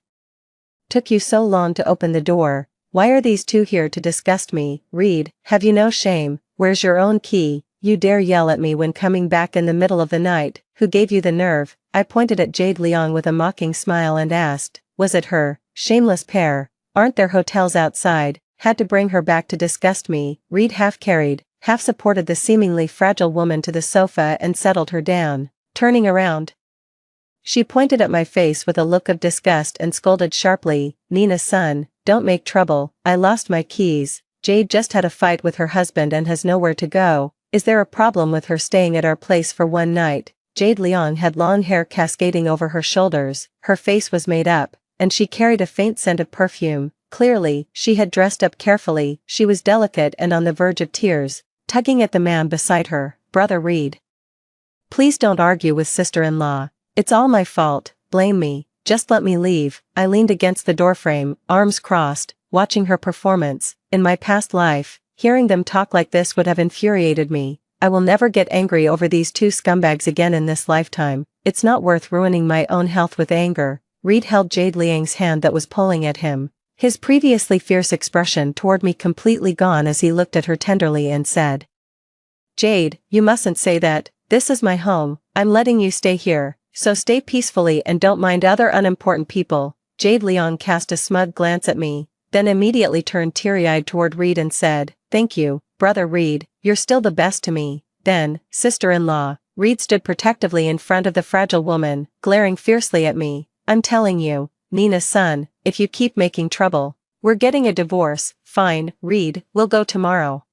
Took you so long to open the door. Why are these two here to disgust me? Reed, have you no shame? Where's your own key? You dare yell at me when coming back in the middle of the night. Who gave you the nerve?" I pointed at Jade Leong with a mocking smile and asked, "Was it her? Shameless pair. Aren't there hotels outside? Had to bring her back to disgust me." Reed half carried, half supported the seemingly fragile woman to the sofa and settled her down. Turning around, she pointed at my face with a look of disgust and scolded sharply, "Nina-san, don't make trouble. I lost my keys. Jade just had a fight with her husband and has nowhere to go. Is there a problem with her staying at our place for one night?" Jade Leong had long hair cascading over her shoulders, her face was made up, and she carried a faint scent of perfume. Clearly, she had dressed up carefully, she was delicate and on the verge of tears, tugging at the man beside her. Brother Reed. Please don't argue with sister-in-law. It's all my fault, blame me, just let me leave. I leaned against the doorframe, arms crossed, watching her performance. In my past life, hearing them talk like this would have infuriated me. I will never get angry over these two scumbags again in this lifetime. It's not worth ruining my own health with anger. Reed held Jade Liang's hand that was pulling at him. His previously fierce expression toward me completely gone as he looked at her tenderly and said, Jade, you mustn't say that. This is my home. I'm letting you stay here, so stay peacefully and don't mind other unimportant people. Jade Liang cast a smug glance at me, then immediately turned teary-eyed toward Reed and said, Thank you, Brother Reed, you're still the best to me. Then, sister-in-law, Reed stood protectively in front of the fragile woman, glaring fiercely at me. I'm telling you, Nina's son, if you keep making trouble, we're getting a divorce. Fine, Reed, we'll go tomorrow.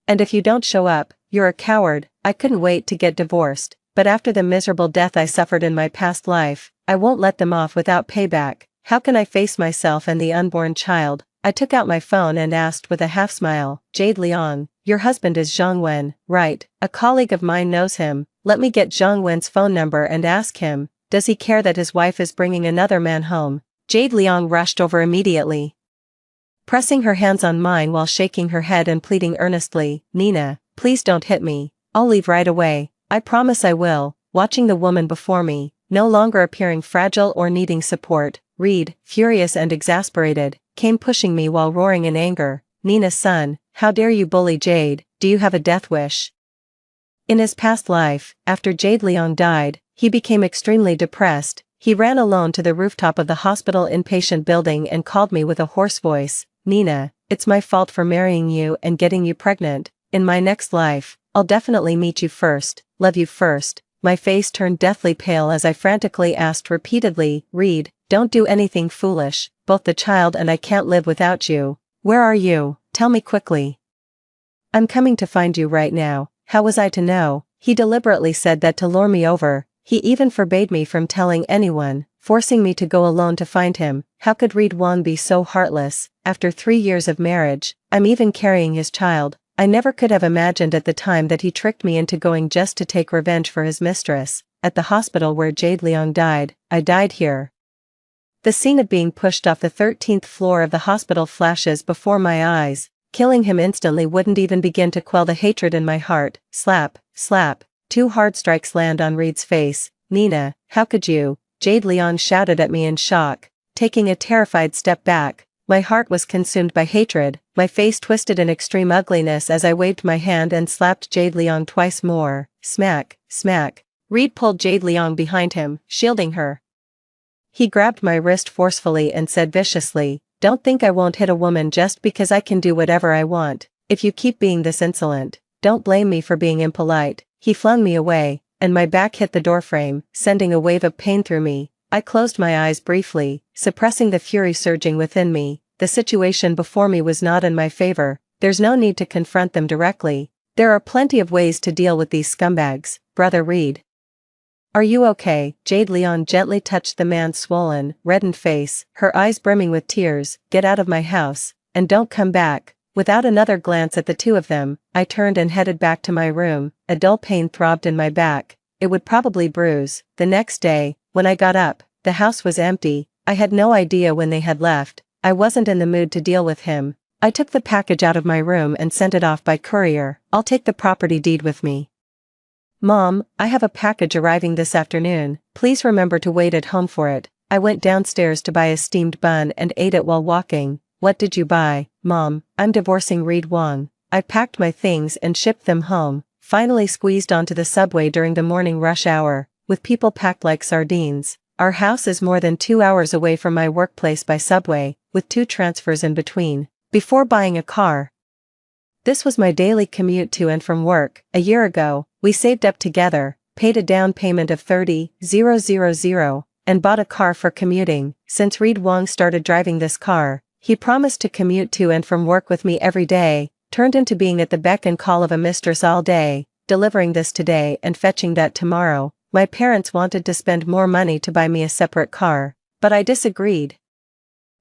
And if you don't show up, you're a coward. I couldn't wait to get divorced, but after the miserable death I suffered in my past life, I won't let them off without payback. How can I face myself and the unborn child? I took out my phone and asked with a half smile, Jade Liang, your husband is Zhang Wen, right? A colleague of mine knows him. Let me get Zhang Wen's phone number and ask him, does he care that his wife is bringing another man home? Jade Liang rushed over immediately, pressing her hands on mine while shaking her head and pleading earnestly, Nina, please don't hit me. I'll leave right away. I promise I will. Watching the woman before me, no longer appearing fragile or needing support, Reed, furious and exasperated, came pushing me while roaring in anger, Nina's son, how dare you bully Jade, do you have a death wish? In his past life, after Jade Liang died, he became extremely depressed. He ran alone to the rooftop of the hospital inpatient building and called me with a hoarse voice, Nina, it's my fault for marrying you and getting you pregnant. In my next life, I'll definitely meet you first, love you first. My face turned deathly pale as I frantically asked repeatedly, Reed, don't do anything foolish, both the child and I can't live without you. Where are you? Tell me quickly. I'm coming to find you right now. How was I to know? He deliberately said that to lure me over. He even forbade me from telling anyone, forcing me to go alone to find him. How could Reed Wang be so heartless? After 3 years of marriage, I'm even carrying his child. I never could have imagined at the time that he tricked me into going just to take revenge for his mistress. At the hospital where Jade Liang died, I died here. The scene of being pushed off the 13th floor of the hospital flashes before my eyes. Killing him instantly wouldn't even begin to quell the hatred in my heart. Slap, slap. 2 hard strikes land on Reed's face. Nina, how could you? Jade Liang shouted at me in shock, taking a terrified step back. My heart was consumed by hatred, my face twisted in extreme ugliness as I waved my hand and slapped Jade Liang twice more. Smack, smack. Reed pulled Jade Liang behind him, shielding her. He grabbed my wrist forcefully and said viciously, don't think I won't hit a woman just because I can do whatever I want. If you keep being this insolent, don't blame me for being impolite. He flung me away, and my back hit the doorframe, sending a wave of pain through me. I closed my eyes briefly, suppressing the fury surging within me. The situation before me was not in my favor. There's no need to confront them directly. There are plenty of ways to deal with these scumbags, Brother Reed. Are you okay? Jade Liang gently touched the man's swollen, reddened face, her eyes brimming with tears. Get out of my house, and don't come back. Without another glance at the two of them, I turned and headed back to my room. A dull pain throbbed in my back. It would probably bruise. The next day, when I got up, the house was empty. I had no idea when they had left. I wasn't in the mood to deal with him. I took the package out of my room and sent it off by courier. I'll take the property deed with me. Mom, I have a package arriving this afternoon. Please remember to wait at home for it. I went downstairs to buy a steamed bun and ate it while walking. What did you buy? Mom, I'm divorcing Reed Wang. I packed my things and shipped them home. Finally squeezed onto the subway during the morning rush hour, with people packed like sardines. Our house is more than 2 hours away from my workplace by subway, with 2 transfers in between. Before buying a car, this was my daily commute to and from work. A year ago, we saved up together, paid a down payment of 30,000, and bought a car for commuting. Since Reed Wang started driving this car, he promised to commute to and from work with me every day, turned into being at the beck and call of a mistress all day, delivering this today and fetching that tomorrow. My parents wanted to spend more money to buy me a separate car, but I disagreed.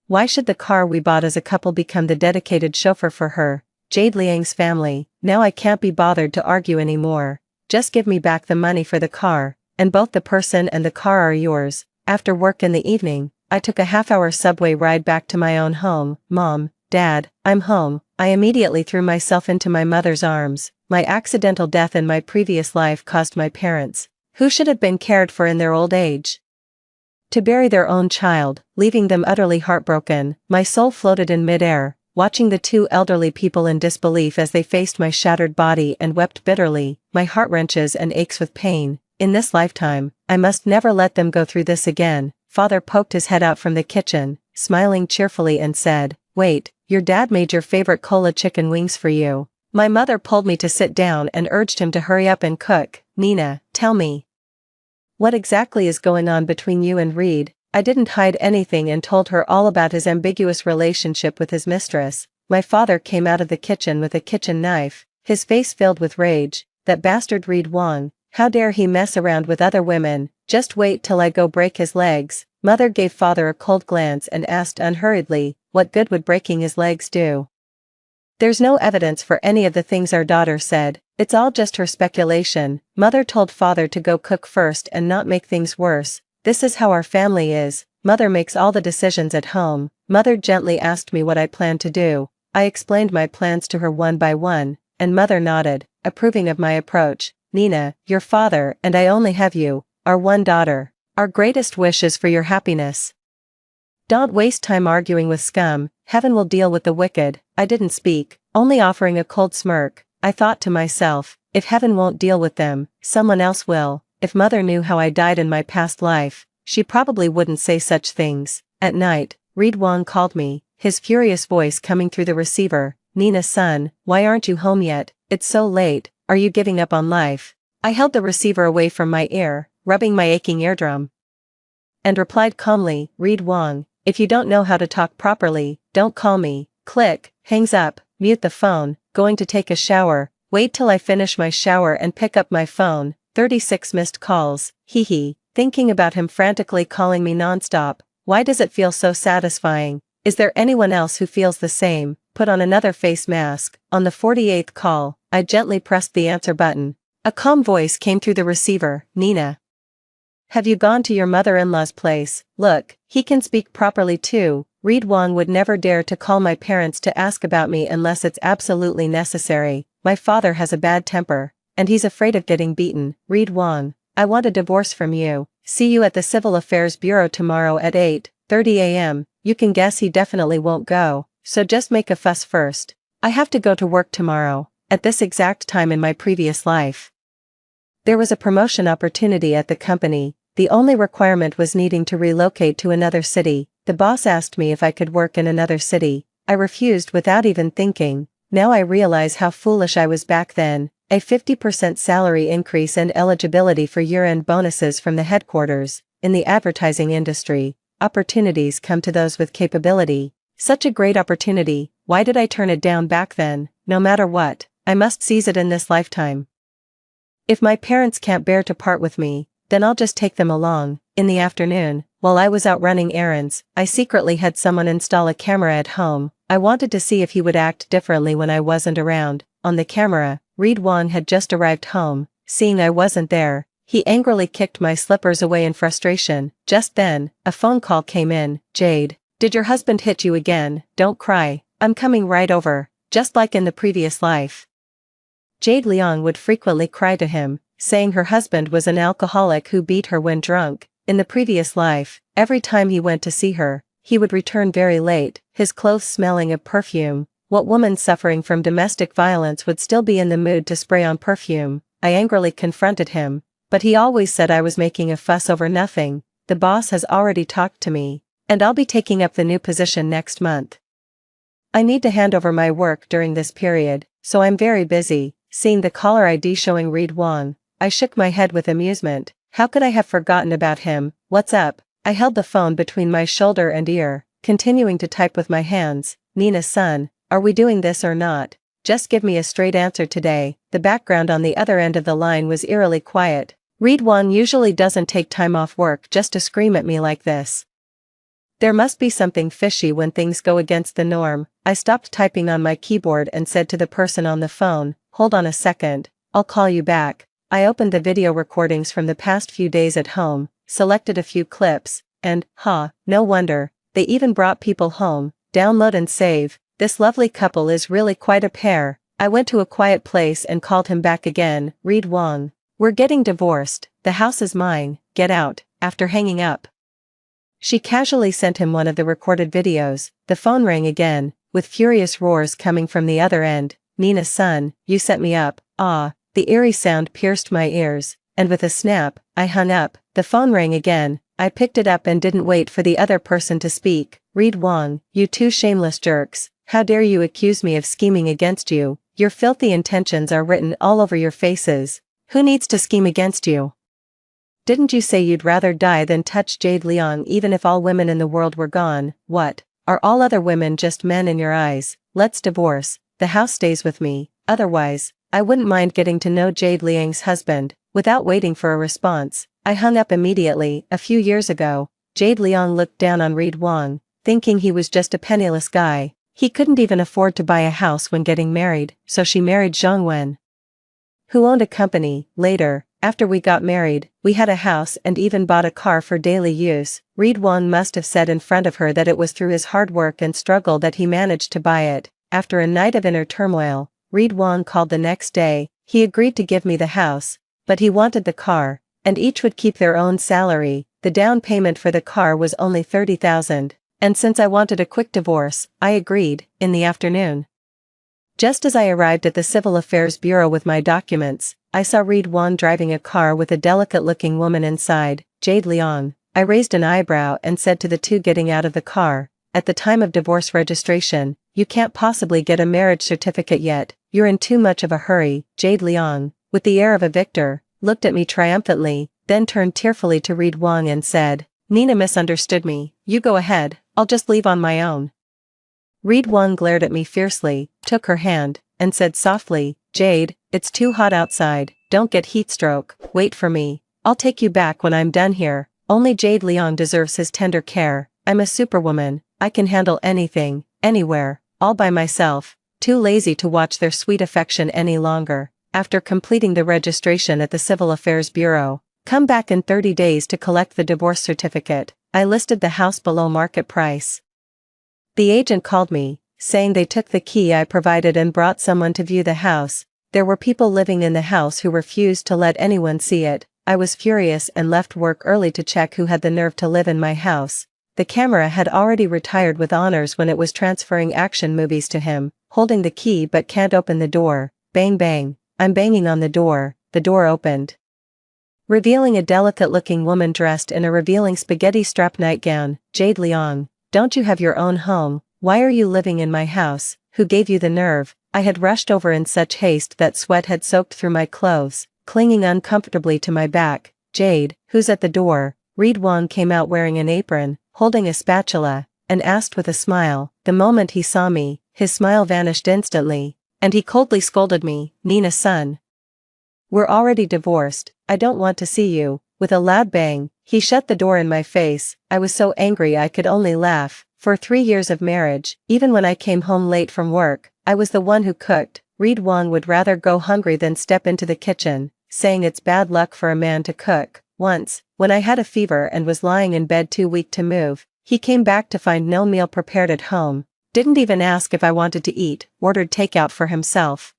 Why should the car we bought as a couple become the dedicated chauffeur for her, Jade Liang's family? Now I can't be bothered to argue anymore. Just give me back the money for the car, and both the person and the car are yours. After work in the evening, I took a half-hour subway ride back to my own home. Mom, Dad, I'm home. I immediately threw myself into my mother's arms. My accidental death in my previous life caused my parents, who should have been cared for in their old age, to bury their own child, leaving them utterly heartbroken. My soul floated in midair, watching the two elderly people in disbelief as they faced my shattered body and wept bitterly. My heart wrenches and aches with pain. In this lifetime, I must never let them go through this again. Father poked his head out from the kitchen, smiling cheerfully and said, "Wait, your dad made your favorite cola chicken wings for you." My mother pulled me to sit down and urged him to hurry up and cook. "Nina, tell me, what exactly is going on between you and Reed?" I didn't hide anything and told her all about his ambiguous relationship with his mistress. My father came out of the kitchen with a kitchen knife, his face filled with rage. "That bastard Reed Wong, how dare he mess around with other women? Just wait till I go break his legs." Mother gave father a cold glance and asked unhurriedly, what good would breaking his legs do? "There's no evidence for any of the things our daughter said. It's all just her speculation." Mother told father to go cook first and not make things worse. "This is how our family is. Mother makes all the decisions at home." Mother gently asked me what I planned to do. I explained my plans to her one by one, and Mother nodded, approving of my approach. "Nina, your father and I only have you, our one daughter. Our greatest wish is for your happiness. Don't waste time arguing with scum. Heaven will deal with the wicked." I didn't speak, only offering a cold smirk. I thought to myself, if heaven won't deal with them, someone else will. If Mother knew how I died in my past life, she probably wouldn't say such things. At night, Reed Wong called me, his furious voice coming through the receiver. "Nina son, why aren't you home yet? It's so late. Are you giving up on life?" I held the receiver away from my ear, rubbing my aching eardrum, and replied calmly, "Reed Wong, if you don't know how to talk properly, don't call me." Click, hangs up, mute the phone, going to take a shower, wait till I finish my shower and pick up my phone, 36 missed calls, thinking about him frantically calling me nonstop. Why does it feel so satisfying? Is there anyone else who feels the same? Put on another face mask. On the 48th call, I gently pressed the answer button. A calm voice came through the receiver. "Nina, have you gone to your mother-in-law's place? Look, he can speak properly too." Reed Wong would never dare to call my parents to ask about me unless it's absolutely necessary. My father has a bad temper, and he's afraid of getting beaten. "Reed Wong, I want a divorce from you. See you at the Civil Affairs Bureau tomorrow at 8:30 a.m. You can guess he definitely won't go, so just make a fuss first. I have to go to work tomorrow." At this exact time in my previous life, there was a promotion opportunity at the company. The only requirement was needing to relocate to another city. The boss asked me if I could work in another city. I refused without even thinking. Now I realize how foolish I was back then. A 50% salary increase and eligibility for year-end bonuses from the headquarters. In the advertising industry, opportunities come to those with capability. Such a great opportunity. Why did I turn it down back then? No matter what, I must seize it in this lifetime. If my parents can't bear to part with me, then I'll just take them along. In the afternoon, while I was out running errands, I secretly had someone install a camera at home. I wanted to see if he would act differently when I wasn't around. On the camera, Reed Wong had just arrived home. Seeing I wasn't there, he angrily kicked my slippers away in frustration. Just then, a phone call came in. "Jade, did your husband hit you again? Don't cry, I'm coming right over." Just like in the previous life, Jade Liang would frequently cry to him, saying her husband was an alcoholic who beat her when drunk. In the previous life, every time he went to see her, he would return very late, his clothes smelling of perfume. What woman suffering from domestic violence would still be in the mood to spray on perfume? I angrily confronted him, but he always said I was making a fuss over nothing. The boss has already talked to me, and I'll be taking up the new position next month. I need to hand over my work during this period, so I'm very busy. Seeing the caller ID showing Reed Wong, I shook my head with amusement. How could I have forgotten about him? "What's up?" I held the phone between my shoulder and ear, continuing to type with my hands. "Nina son, are we doing this or not? Just give me a straight answer today." The background on the other end of the line was eerily quiet. Reed Wong usually doesn't take time off work just to scream at me like this. There must be something fishy when things go against the norm. I stopped typing on my keyboard and said to the person on the phone, "Hold on a second, I'll call you back." I opened the video recordings from the past few days at home, selected a few clips, and, no wonder, they even brought people home. Download and save. This lovely couple is really quite a pair. I went to a quiet place and called him back again. Read Wong. We're getting divorced. The house is mine. Get out. After hanging up, she casually sent him one of the recorded videos. The phone rang again, with furious roars coming from the other end. "Nina son, you set me up." The eerie sound pierced my ears, and with a snap, I hung up. The phone rang again. I picked it up and didn't wait for the other person to speak. "Read Wong, you two shameless jerks. How dare you accuse me of scheming against you? Your filthy intentions are written all over your faces. Who needs to scheme against you? Didn't you say you'd rather die than touch Jade Liang even if all women in the world were gone? What? Are all other women just men in your eyes? Let's divorce. The house stays with me. Otherwise, I wouldn't mind getting to know Jade Liang's husband." Without waiting for a response, I hung up immediately. A few years ago, Jade Liang looked down on Reed Wong, thinking he was just a penniless guy. He couldn't even afford to buy a house when getting married, so she married Zhang Wen, who owned a company. Later, after we got married, we had a house and even bought a car for daily use. Reed Wong must have said in front of her that it was through his hard work and struggle that he managed to buy it. After a night of inner turmoil, Reed Wong called the next day. He agreed to give me the house, but he wanted the car, and each would keep their own salary. The down payment for the car was only 30,000, and since I wanted a quick divorce, I agreed. In the afternoon, just as I arrived at the Civil Affairs Bureau with my documents, I saw Reed Wong driving a car with a delicate-looking woman inside. "Jade Liang." I raised an eyebrow and said to the two getting out of the car, "At the time of divorce registration, you can't possibly get a marriage certificate yet. You're in too much of a hurry." Jade Liang, with the air of a victor, looked at me triumphantly, then turned tearfully to Reed Wong and said, "Nina misunderstood me. You go ahead, I'll just leave on my own." Reed Wong glared at me fiercely, took her hand, and said softly, "Jade, it's too hot outside, don't get heat stroke, wait for me. I'll take you back when I'm done here." Only Jade Liang deserves his tender care. I'm a superwoman, I can handle anything, anywhere, all by myself, too lazy to watch their sweet affection any longer. After completing the registration at the Civil Affairs Bureau, come back in 30 days to collect the divorce certificate. I listed the house below market price. The agent called me, saying they took the key I provided and brought someone to view the house. There were people living in the house who refused to let anyone see it. I was furious and left work early to check who had the nerve to live in my house. The camera had already retired with honors when it was transferring action movies to him, holding the key but can't open the door. Bang bang. I'm banging on the door opened, revealing a delicate-looking woman dressed in a revealing spaghetti-strap nightgown. "Jade Liang, don't you have your own home? Why are you living in my house? Who gave you the nerve?" I had rushed over in such haste that sweat had soaked through my clothes, clinging uncomfortably to my back. "Jade, who's at the door?" Reed Wong came out wearing an apron, holding a spatula, and asked with a smile. The moment he saw me, his smile vanished instantly, and he coldly scolded me, "Nina son, we're already divorced, I don't want to see you." With a loud bang, he shut the door in my face. I was so angry I could only laugh. For 3 years of marriage, even when I came home late from work, I was the one who cooked. Reed Wong would rather go hungry than step into the kitchen, saying it's bad luck for a man to cook. Once, when I had a fever and was lying in bed too weak to move, he came back to find no meal prepared at home. Didn't even ask if I wanted to eat, ordered takeout for himself,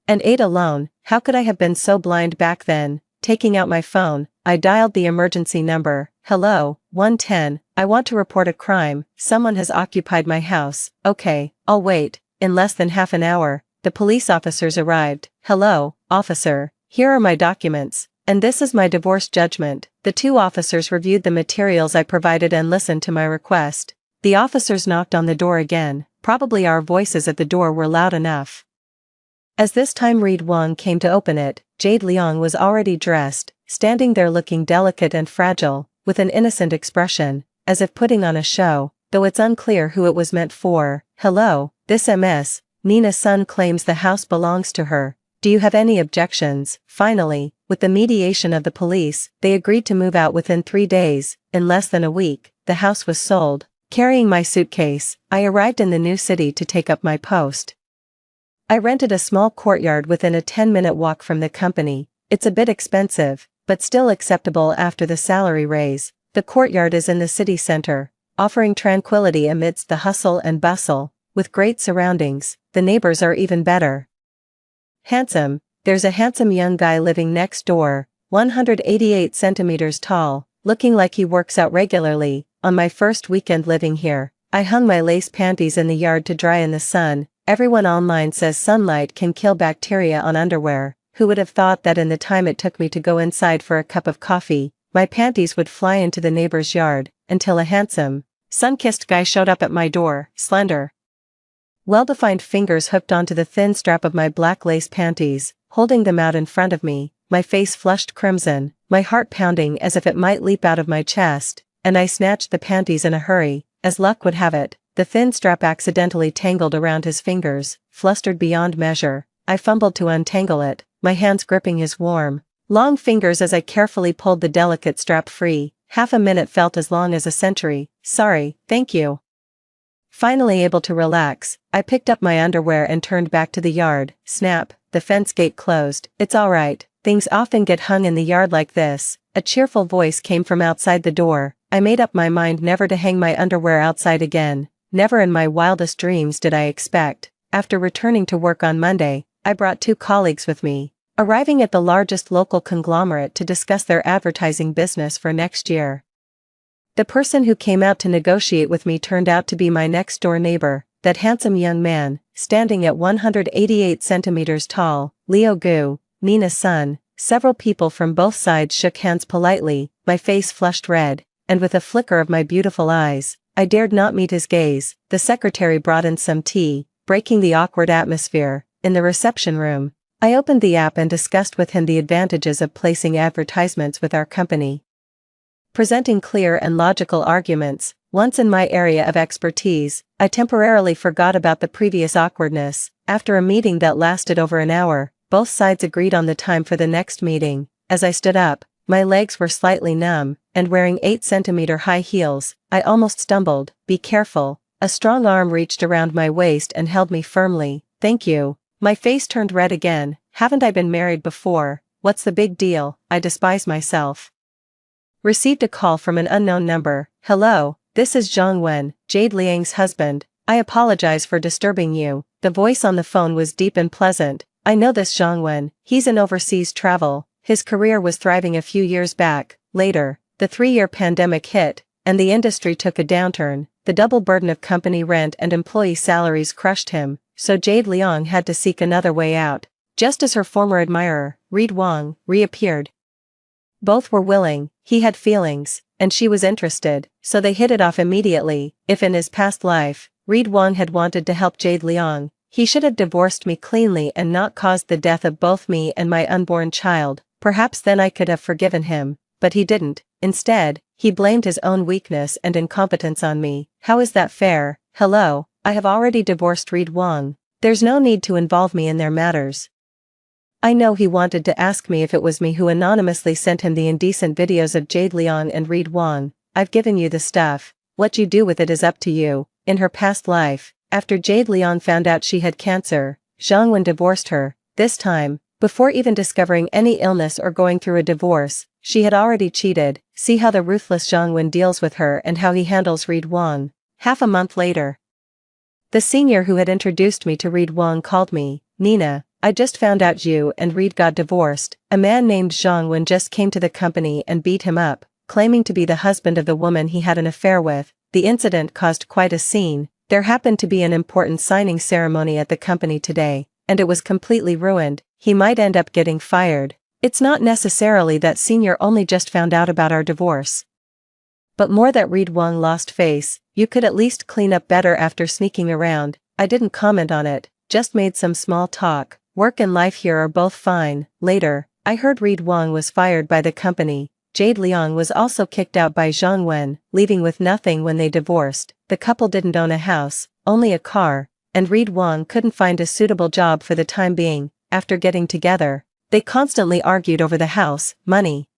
and ate alone. How could I have been so blind back then? Taking out my phone, I dialed the emergency number. "Hello, 110, I want to report a crime. Someone has occupied my house." "Okay, I'll wait." In less than half an hour, the police officers arrived. "Hello, officer, here are my documents, and this is my divorce judgment." The 2 officers reviewed the materials I provided and listened to my request. The officers knocked on the door again. Probably our voices at the door were loud enough. As this time Reed Wong came to open it, Jade Liang was already dressed, standing there looking delicate and fragile, with an innocent expression, as if putting on a show, though it's unclear who it was meant for. "Hello, this Ms. Nina's son claims the house belongs to her. Do you have any objections?" Finally, with the mediation of the police, they agreed to move out within 3 days. In less than a week, the house was sold. Carrying my suitcase, I arrived in the new city to take up my post. I rented a small courtyard within a 10-minute walk from the company. It's a bit expensive, but still acceptable after the salary raise. The courtyard is in the city center, offering tranquility amidst the hustle and bustle. With great surroundings, the neighbors are even better. Handsome, there's a handsome young guy living next door, 188 centimeters tall, looking like he works out regularly. On my first weekend living here, I hung my lace panties in the yard to dry in the sun. Everyone online says sunlight can kill bacteria on underwear. Who would have thought that in the time it took me to go inside for a cup of coffee, my panties would fly into the neighbor's yard, until a handsome, sun-kissed guy showed up at my door, slender, well-defined fingers hooked onto the thin strap of my black lace panties, holding them out in front of me, my face flushed crimson, my heart pounding as if it might leap out of my chest, and I snatched the panties in a hurry. As luck would have it, the thin strap accidentally tangled around his fingers. Flustered beyond measure, I fumbled to untangle it, my hands gripping his warm, long fingers as I carefully pulled the delicate strap free. Half a minute felt as long as a century. Sorry, thank you. Finally able to relax, I picked up my underwear and turned back to the yard. Snap, the fence gate closed. It's alright, things often get hung in the yard like this. A cheerful voice came from outside the door. I made up my mind never to hang my underwear outside again. Never in my wildest dreams did I expect. After returning to work on Monday, I brought 2 colleagues with me, arriving at the largest local conglomerate to discuss their advertising business for next year. The person who came out to negotiate with me turned out to be my next-door neighbor, that handsome young man, standing at 188 centimeters tall, Leo Gu, Nina's son. Several people from both sides shook hands politely. My face flushed red, and with a flicker of my beautiful eyes, I dared not meet his gaze. The secretary brought in some tea, breaking the awkward atmosphere. In the reception room, I opened the app and discussed with him the advantages of placing advertisements with our company. Presenting clear and logical arguments, once in my area of expertise, I temporarily forgot about the previous awkwardness. After a meeting that lasted over an hour, both sides agreed on the time for the next meeting. As I stood up, my legs were slightly numb, and wearing 8-centimeter high heels, I almost stumbled. Be careful. A strong arm reached around my waist and held me firmly. Thank you. My face turned red again. Haven't I been married before? What's the big deal? I despise myself. Received a call from an unknown number. Hello, this is Zhang Wen, Jade Liang's husband. I apologize for disturbing you. The voice on the phone was deep and pleasant. I know this Zhang Wen. He's in overseas travel. His career was thriving a few years back. Later, the 3-year pandemic hit, and the industry took a downturn. The double burden of company rent and employee salaries crushed him, so Jade Liang had to seek another way out. Just as her former admirer, Reed Wang, reappeared. Both were willing, he had feelings, and she was interested, so they hit it off immediately. If in his past life, Reed Wang had wanted to help Jade Liang, he should have divorced me cleanly and not caused the death of both me and my unborn child. Perhaps then I could have forgiven him, but he didn't. Instead, he blamed his own weakness and incompetence on me. How is that fair? Hello, I have already divorced Reed Wang. There's no need to involve me in their matters. I know he wanted to ask me if it was me who anonymously sent him the indecent videos of Jade Liang and Reed Wang. I've given you the stuff. What you do with it is up to you. In her past life, after Jade Liang found out she had cancer, Zhang Wen divorced her. This time, before even discovering any illness or going through a divorce, she had already cheated. See how the ruthless Zhang Wen deals with her and how he handles Reed Wang. Half a month later, the senior who had introduced me to Reed Wang called me. Nina, I just found out you and Reed got divorced. A man named Zhang Wen just came to the company and beat him up, claiming to be the husband of the woman he had an affair with. The incident caused quite a scene. There happened to be an important signing ceremony at the company today, and it was completely ruined. He might end up getting fired. It's not necessarily that senior only just found out about our divorce, but more that Reed Wang lost face. You could at least clean up better after sneaking around. I didn't comment on it, just made some small talk. Work and life here are both fine. Later, I heard Reed Wang was fired by the company. Jade Liang was also kicked out by Zhang Wen, leaving with nothing when they divorced. The couple didn't own a house, only a car, and Reed Wang couldn't find a suitable job for the time being. After getting together, they constantly argued over the house, money,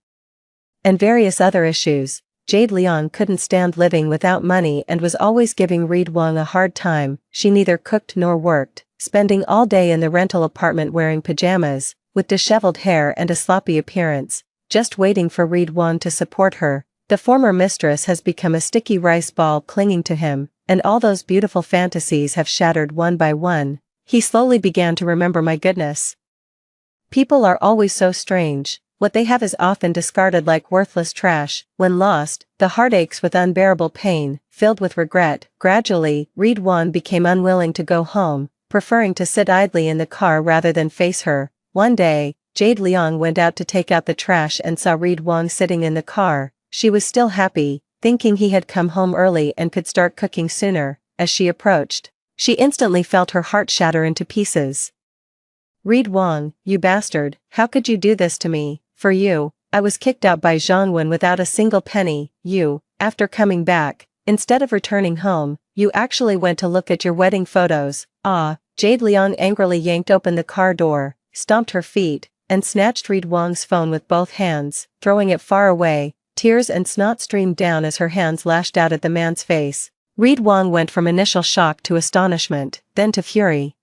and various other issues. Jade Liang couldn't stand living without money and was always giving Reed Wang a hard time. She neither cooked nor worked, spending all day in the rental apartment wearing pajamas, with disheveled hair and a sloppy appearance, just waiting for Reed Wang to support her. The former mistress has become a sticky rice ball clinging to him, and all those beautiful fantasies have shattered one by one. He slowly began to remember, my goodness. People are always so strange. What they have is often discarded like worthless trash. When lost, the heart aches with unbearable pain, filled with regret. Gradually, Reed Wang became unwilling to go home, preferring to sit idly in the car rather than face her. One day, Jade Liang went out to take out the trash and saw Reed Wang sitting in the car. She was still happy, thinking he had come home early and could start cooking sooner. As she approached, she instantly felt her heart shatter into pieces. Reed Wang, you bastard, how could you do this to me? For you, I was kicked out by Zhangwen without a single penny. You, after coming back, instead of returning home, you actually went to look at your wedding photos. Ah, Jade Liang angrily yanked open the car door, stomped her feet, and snatched Reed Wang's phone with both hands, throwing it far away. Tears and snot streamed down as her hands lashed out at the man's face. Reed Wang went from initial shock to astonishment, then to fury.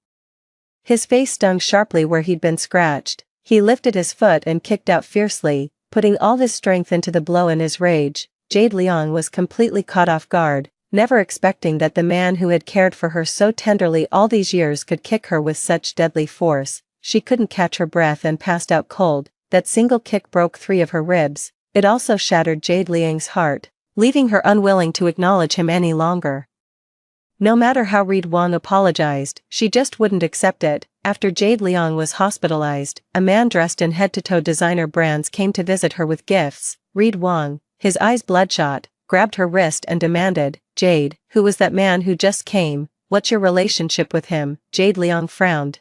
His face stung sharply where he'd been scratched. He lifted his foot and kicked out fiercely, putting all his strength into the blow. In his rage, Jade Liang was completely caught off guard, never expecting that the man who had cared for her so tenderly all these years could kick her with such deadly force. She couldn't catch her breath and passed out cold. That single kick broke 3 of her ribs. It also shattered Jade Liang's heart, leaving her unwilling to acknowledge him any longer. No matter how Reed Wang apologized, she just wouldn't accept it. After Jade Liang was hospitalized, a man dressed in head-to-toe designer brands came to visit her with gifts. Reed Wang, his eyes bloodshot, grabbed her wrist and demanded, Jade, who was that man who just came? What's your relationship with him? Jade Liang frowned,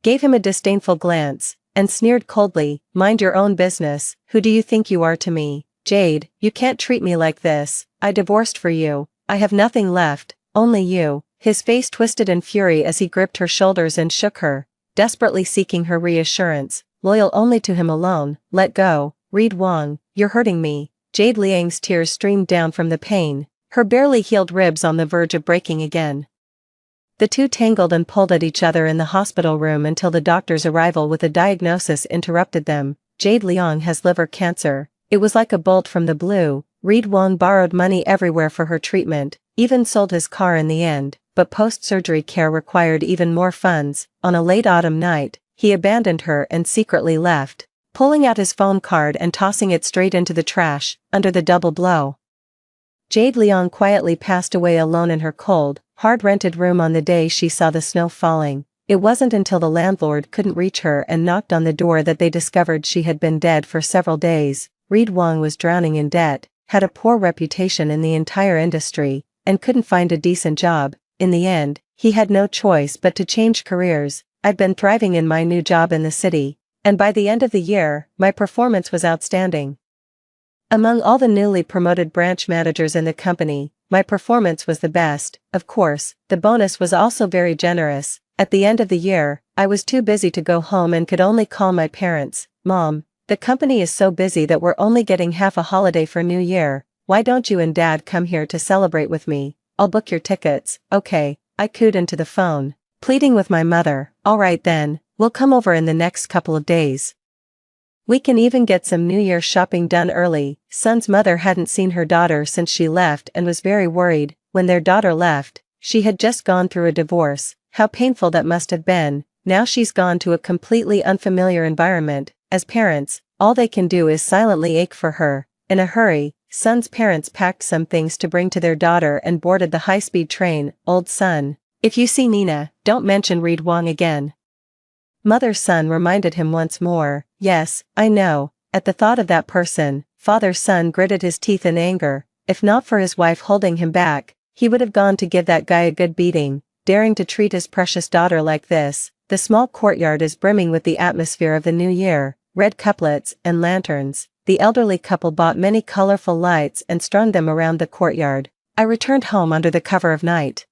gave him a disdainful glance, and sneered coldly, mind your own business. Who do you think you are to me? Jade, you can't treat me like this. I divorced for you. I have nothing left, only you. His face twisted in fury as he gripped her shoulders and shook her, desperately seeking her reassurance, loyal only to him alone. Let go, Reed Wang, you're hurting me. Jade Liang's tears streamed down from the pain, her barely healed ribs on the verge of breaking again. The two tangled and pulled at each other in the hospital room until the doctor's arrival with a diagnosis interrupted them. Jade Liang has liver cancer. It was like a bolt from the blue. Reed Wang borrowed money everywhere for her treatment, even sold his car in the end, but post-surgery care required even more funds. On a late autumn night, he abandoned her and secretly left, pulling out his phone card and tossing it straight into the trash. Under the double blow, Jade Liang quietly passed away alone in her cold, hard-rented room on the day she saw the snow falling. It wasn't until the landlord couldn't reach her and knocked on the door that they discovered she had been dead for several days. Reed Wang was drowning in debt, had a poor reputation in the entire industry, and couldn't find a decent job. In the end, he had no choice but to change careers. I'd been thriving in my new job in the city, and by the end of the year, my performance was outstanding. Among all the newly promoted branch managers in the company, my performance was the best. Of course, the bonus was also very generous. At the end of the year, I was too busy to go home and could only call my parents. Mom, the company is so busy that we're only getting half a holiday for New Year. Why don't you and Dad come here to celebrate with me? I'll book your tickets. Okay, I cooed into the phone, pleading with my mother. All right then, we'll come over in the next couple of days. We can even get some New Year shopping done early. Sun's mother hadn't seen her daughter since she left and was very worried. When their daughter left, she had just gone through a divorce. How painful that must have been. Now she's gone to a completely unfamiliar environment. As parents, all they can do is silently ache for her. In a hurry, Sun's parents packed some things to bring to their daughter and boarded the high-speed train. Old Sun, if you see Nina, don't mention Reed Wang again. Mother Sun reminded him once more. Yes, I know. At the thought of that person, Father Sun gritted his teeth in anger. If not for his wife holding him back, he would have gone to give that guy a good beating, daring to treat his precious daughter like this. The small courtyard is brimming with the atmosphere of the new year, red couplets and lanterns. The elderly couple bought many colorful lights and strung them around the courtyard. I returned home under the cover of night,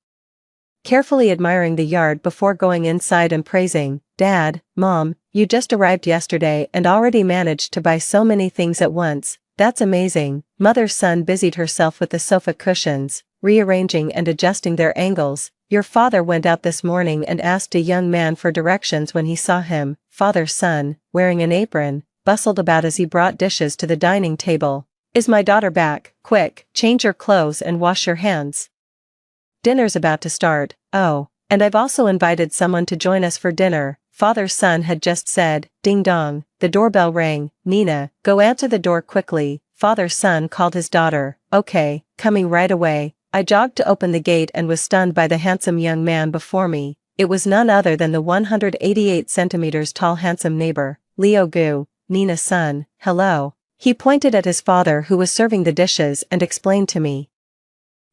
carefully admiring the yard before going inside and praising, Dad, Mom, you just arrived yesterday and already managed to buy so many things at once. That's amazing. Mother's son busied herself with the sofa cushions, rearranging and adjusting their angles. Your father went out this morning and asked a young man for directions when he saw him. Father's son, wearing an apron, bustled about as he brought dishes to the dining table. Is my daughter back? Quick, change your clothes and wash your hands. Dinner's about to start. Oh, and I've also invited someone to join us for dinner, father's son had just said. Ding dong, the doorbell rang. Nina, go answer the door quickly, father's son called his daughter. Okay, coming right away. I jogged to open the gate and was stunned by the handsome young man before me. It was none other than the 188 centimeters tall handsome neighbor, Leo Gu, Nina's son. Hello. He pointed at his father who was serving the dishes and explained to me.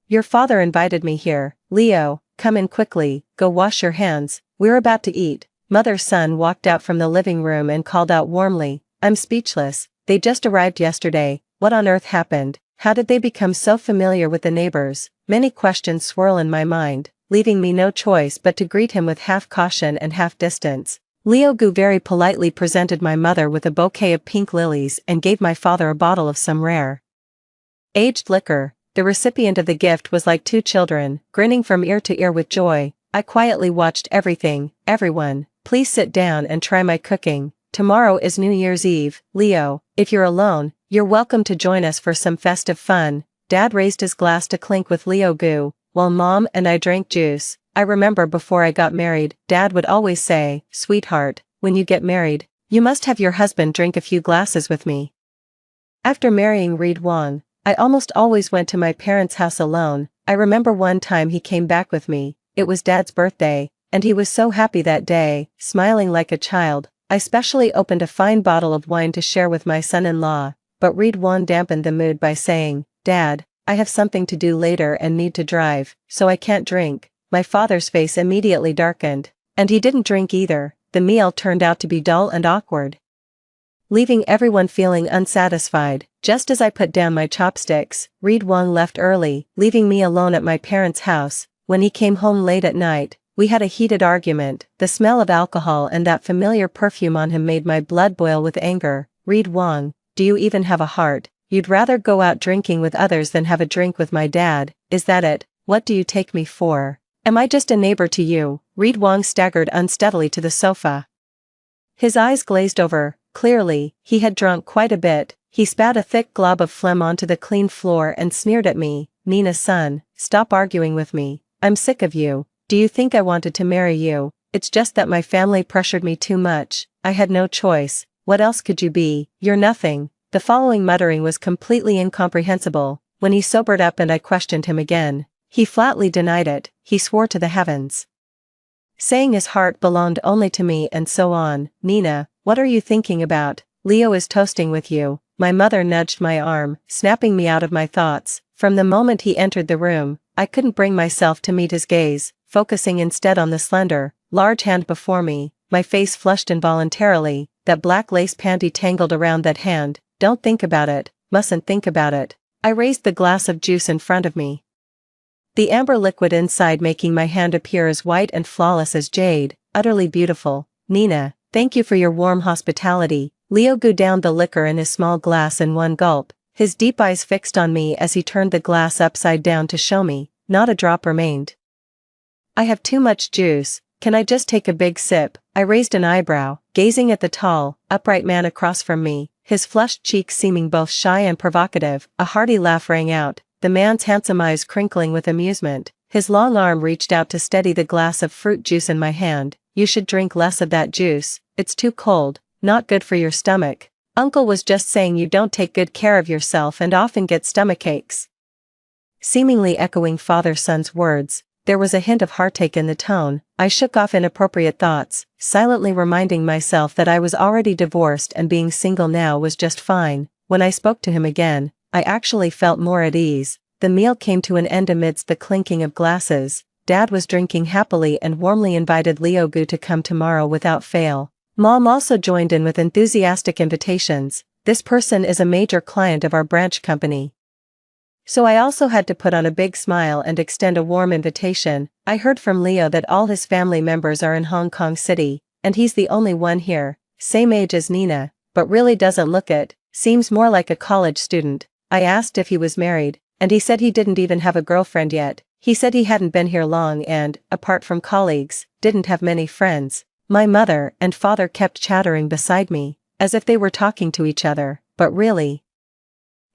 Your father invited me here. Leo, come in quickly, go wash your hands, we're about to eat. Mother's son walked out from the living room and called out warmly. I'm speechless, they just arrived yesterday. What on earth happened? How did they become so familiar with the neighbors? Many questions swirl in my mind, leaving me no choice but to greet him with half caution and half distance. Leo Gu very politely presented my mother with a bouquet of pink lilies and gave my father a bottle of some rare aged liquor. The recipient of the gift was like two children, grinning from ear to ear with joy. I quietly watched everything. Everyone, please sit down and try my cooking. Tomorrow is New Year's Eve. Leo, if you're alone, you're welcome to join us for some festive fun. Dad raised his glass to clink with Leo Gu, while Mom and I drank juice. I remember before I got married, Dad would always say, sweetheart, when you get married, you must have your husband drink a few glasses with me. After marrying Reed Wong, I almost always went to my parents' house alone. I remember one time he came back with me. It was Dad's birthday, and he was so happy that day, smiling like a child. I specially opened a fine bottle of wine to share with my son-in-law, but Reed Wong dampened the mood by saying, Dad, I have something to do later and need to drive, so I can't drink. My father's face immediately darkened, and he didn't drink either. The meal turned out to be dull and awkward, leaving everyone feeling unsatisfied. Just as I put down my chopsticks, Reed Wong left early, leaving me alone at my parents' house. When he came home late at night, we had a heated argument. The smell of alcohol and that familiar perfume on him made my blood boil with anger. Reed Wong, do you even have a heart? You'd rather go out drinking with others than have a drink with my dad, is that it? What do you take me for? Am I just a neighbor to you? Reed Wong staggered unsteadily to the sofa. His eyes glazed over. Clearly, he had drunk quite a bit. He spat a thick glob of phlegm onto the clean floor and sneered at me. Nina's son, stop arguing with me. I'm sick of you. Do you think I wanted to marry you? It's just that my family pressured me too much. I had no choice. What else could you be? You're nothing. The following muttering was completely incomprehensible. When he sobered up and I questioned him again, he flatly denied it. He swore to the heavens, saying his heart belonged only to me and so on. Nina, what are you thinking about? Leo is toasting with you. My mother nudged my arm, snapping me out of my thoughts. From the moment he entered the room, I couldn't bring myself to meet his gaze, focusing instead on the slender, large hand before me. My face flushed involuntarily. That black lace panty tangled around that hand. Don't think about it. Mustn't think about it. I raised the glass of juice in front of me, the amber liquid inside making my hand appear as white and flawless as jade, utterly beautiful. Nina, thank you for your warm hospitality. Leo Gu downed the liquor in his small glass in one gulp, his deep eyes fixed on me as he turned the glass upside down to show me. Not a drop remained. I have too much juice. Can I just take a big sip? I raised an eyebrow, gazing at the tall, upright man across from me, his flushed cheeks seeming both shy and provocative. A hearty laugh rang out, the man's handsome eyes crinkling with amusement. His long arm reached out to steady the glass of fruit juice in my hand. You should drink less of that juice. It's too cold, not good for your stomach. Uncle was just saying you don't take good care of yourself and often get stomachaches. Seemingly echoing father-son's words, there was a hint of heartache in the tone. I shook off inappropriate thoughts, silently reminding myself that I was already divorced and being single now was just fine. When I spoke to him again, I actually felt more at ease. The meal came to an end amidst the clinking of glasses. Dad was drinking happily and warmly invited Leo Gu to come tomorrow without fail. Mom also joined in with enthusiastic invitations. This person is a major client of our branch company, so I also had to put on a big smile and extend a warm invitation. I heard from Leo that all his family members are in Hong Kong City, and he's the only one here, same age as Nina, but really doesn't look it. seems more like a college student. I asked if he was married, and he said he didn't even have a girlfriend yet. He said he hadn't been here long and, apart from colleagues, didn't have many friends. My mother and father kept chattering beside me, as if they were talking to each other, but really,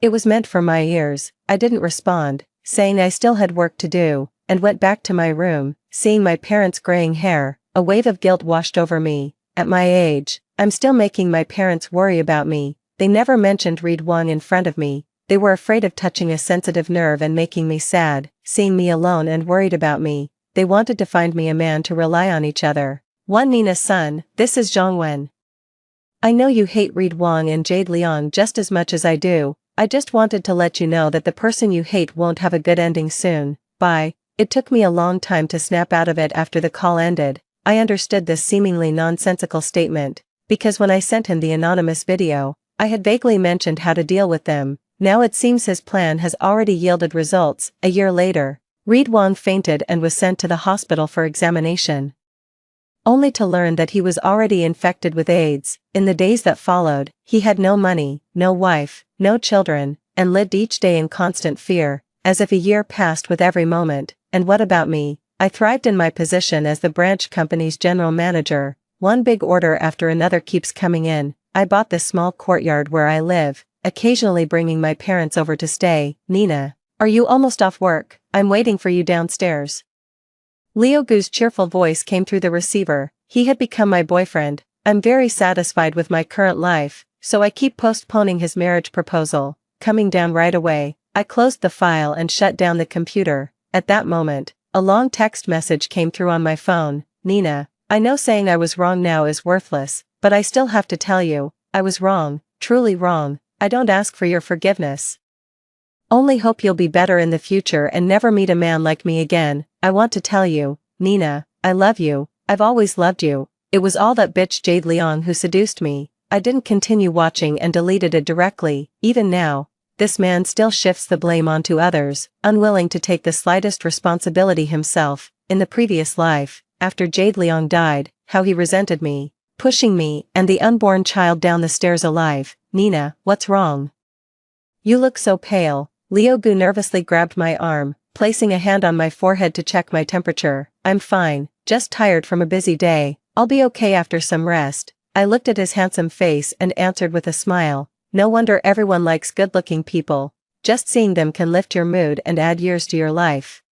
it was meant for my ears. I didn't respond, saying I still had work to do, and went back to my room, seeing my parents' graying hair. A wave of guilt washed over me. At my age, I'm still making my parents worry about me. They never mentioned Reed Wong in front of me. They were afraid of touching a sensitive nerve and making me sad, seeing me alone and worried about me. They wanted to find me a man to rely on each other. One Nina's son, this is Zhongwen. I know you hate Reed Wong and Jade Liang just as much as I do. I just wanted to let you know that the person you hate won't have a good ending soon. Bye. It took me a long time to snap out of it after the call ended. I understood this seemingly nonsensical statement, because when I sent him the anonymous video, I had vaguely mentioned how to deal with them. Now it seems his plan has already yielded results. A year later, Reed Wong fainted and was sent to the hospital for examination, only to learn that he was already infected with AIDS. In the days that followed, he had no money, no wife, no children, and lived each day in constant fear, as if a year passed with every moment. And what about me? I thrived in my position as the branch company's general manager. One big order after another keeps coming in. I bought this small courtyard where I live, occasionally bringing my parents over to stay. Nina, are you almost off work? I'm waiting for you downstairs. Liu Gu's cheerful voice came through the receiver. He had become my boyfriend. I'm very satisfied with my current life, so I keep postponing his marriage proposal. Coming down right away. I closed the file and shut down the computer. At that moment, a long text message came through on my phone. Nina, I know saying I was wrong now is worthless, but I still have to tell you, I was wrong, truly wrong. I don't ask for your forgiveness. Only hope you'll be better in the future and never meet a man like me again. I want to tell you, Nina, I love you. I've always loved you. It was all that bitch Jade Liang who seduced me. I didn't continue watching and deleted it directly. Even now, this man still shifts the blame onto others, unwilling to take the slightest responsibility himself. In the previous life, after Jade Liang died, how he resented me, pushing me and the unborn child down the stairs alive. Nina, what's wrong? You look so pale. Liu Gu nervously grabbed my arm, placing a hand on my forehead to check my temperature. I'm fine, just tired from a busy day. I'll be okay after some rest. I looked at his handsome face and answered with a smile. No wonder everyone likes good-looking people. Just seeing them can lift your mood and add years to your life.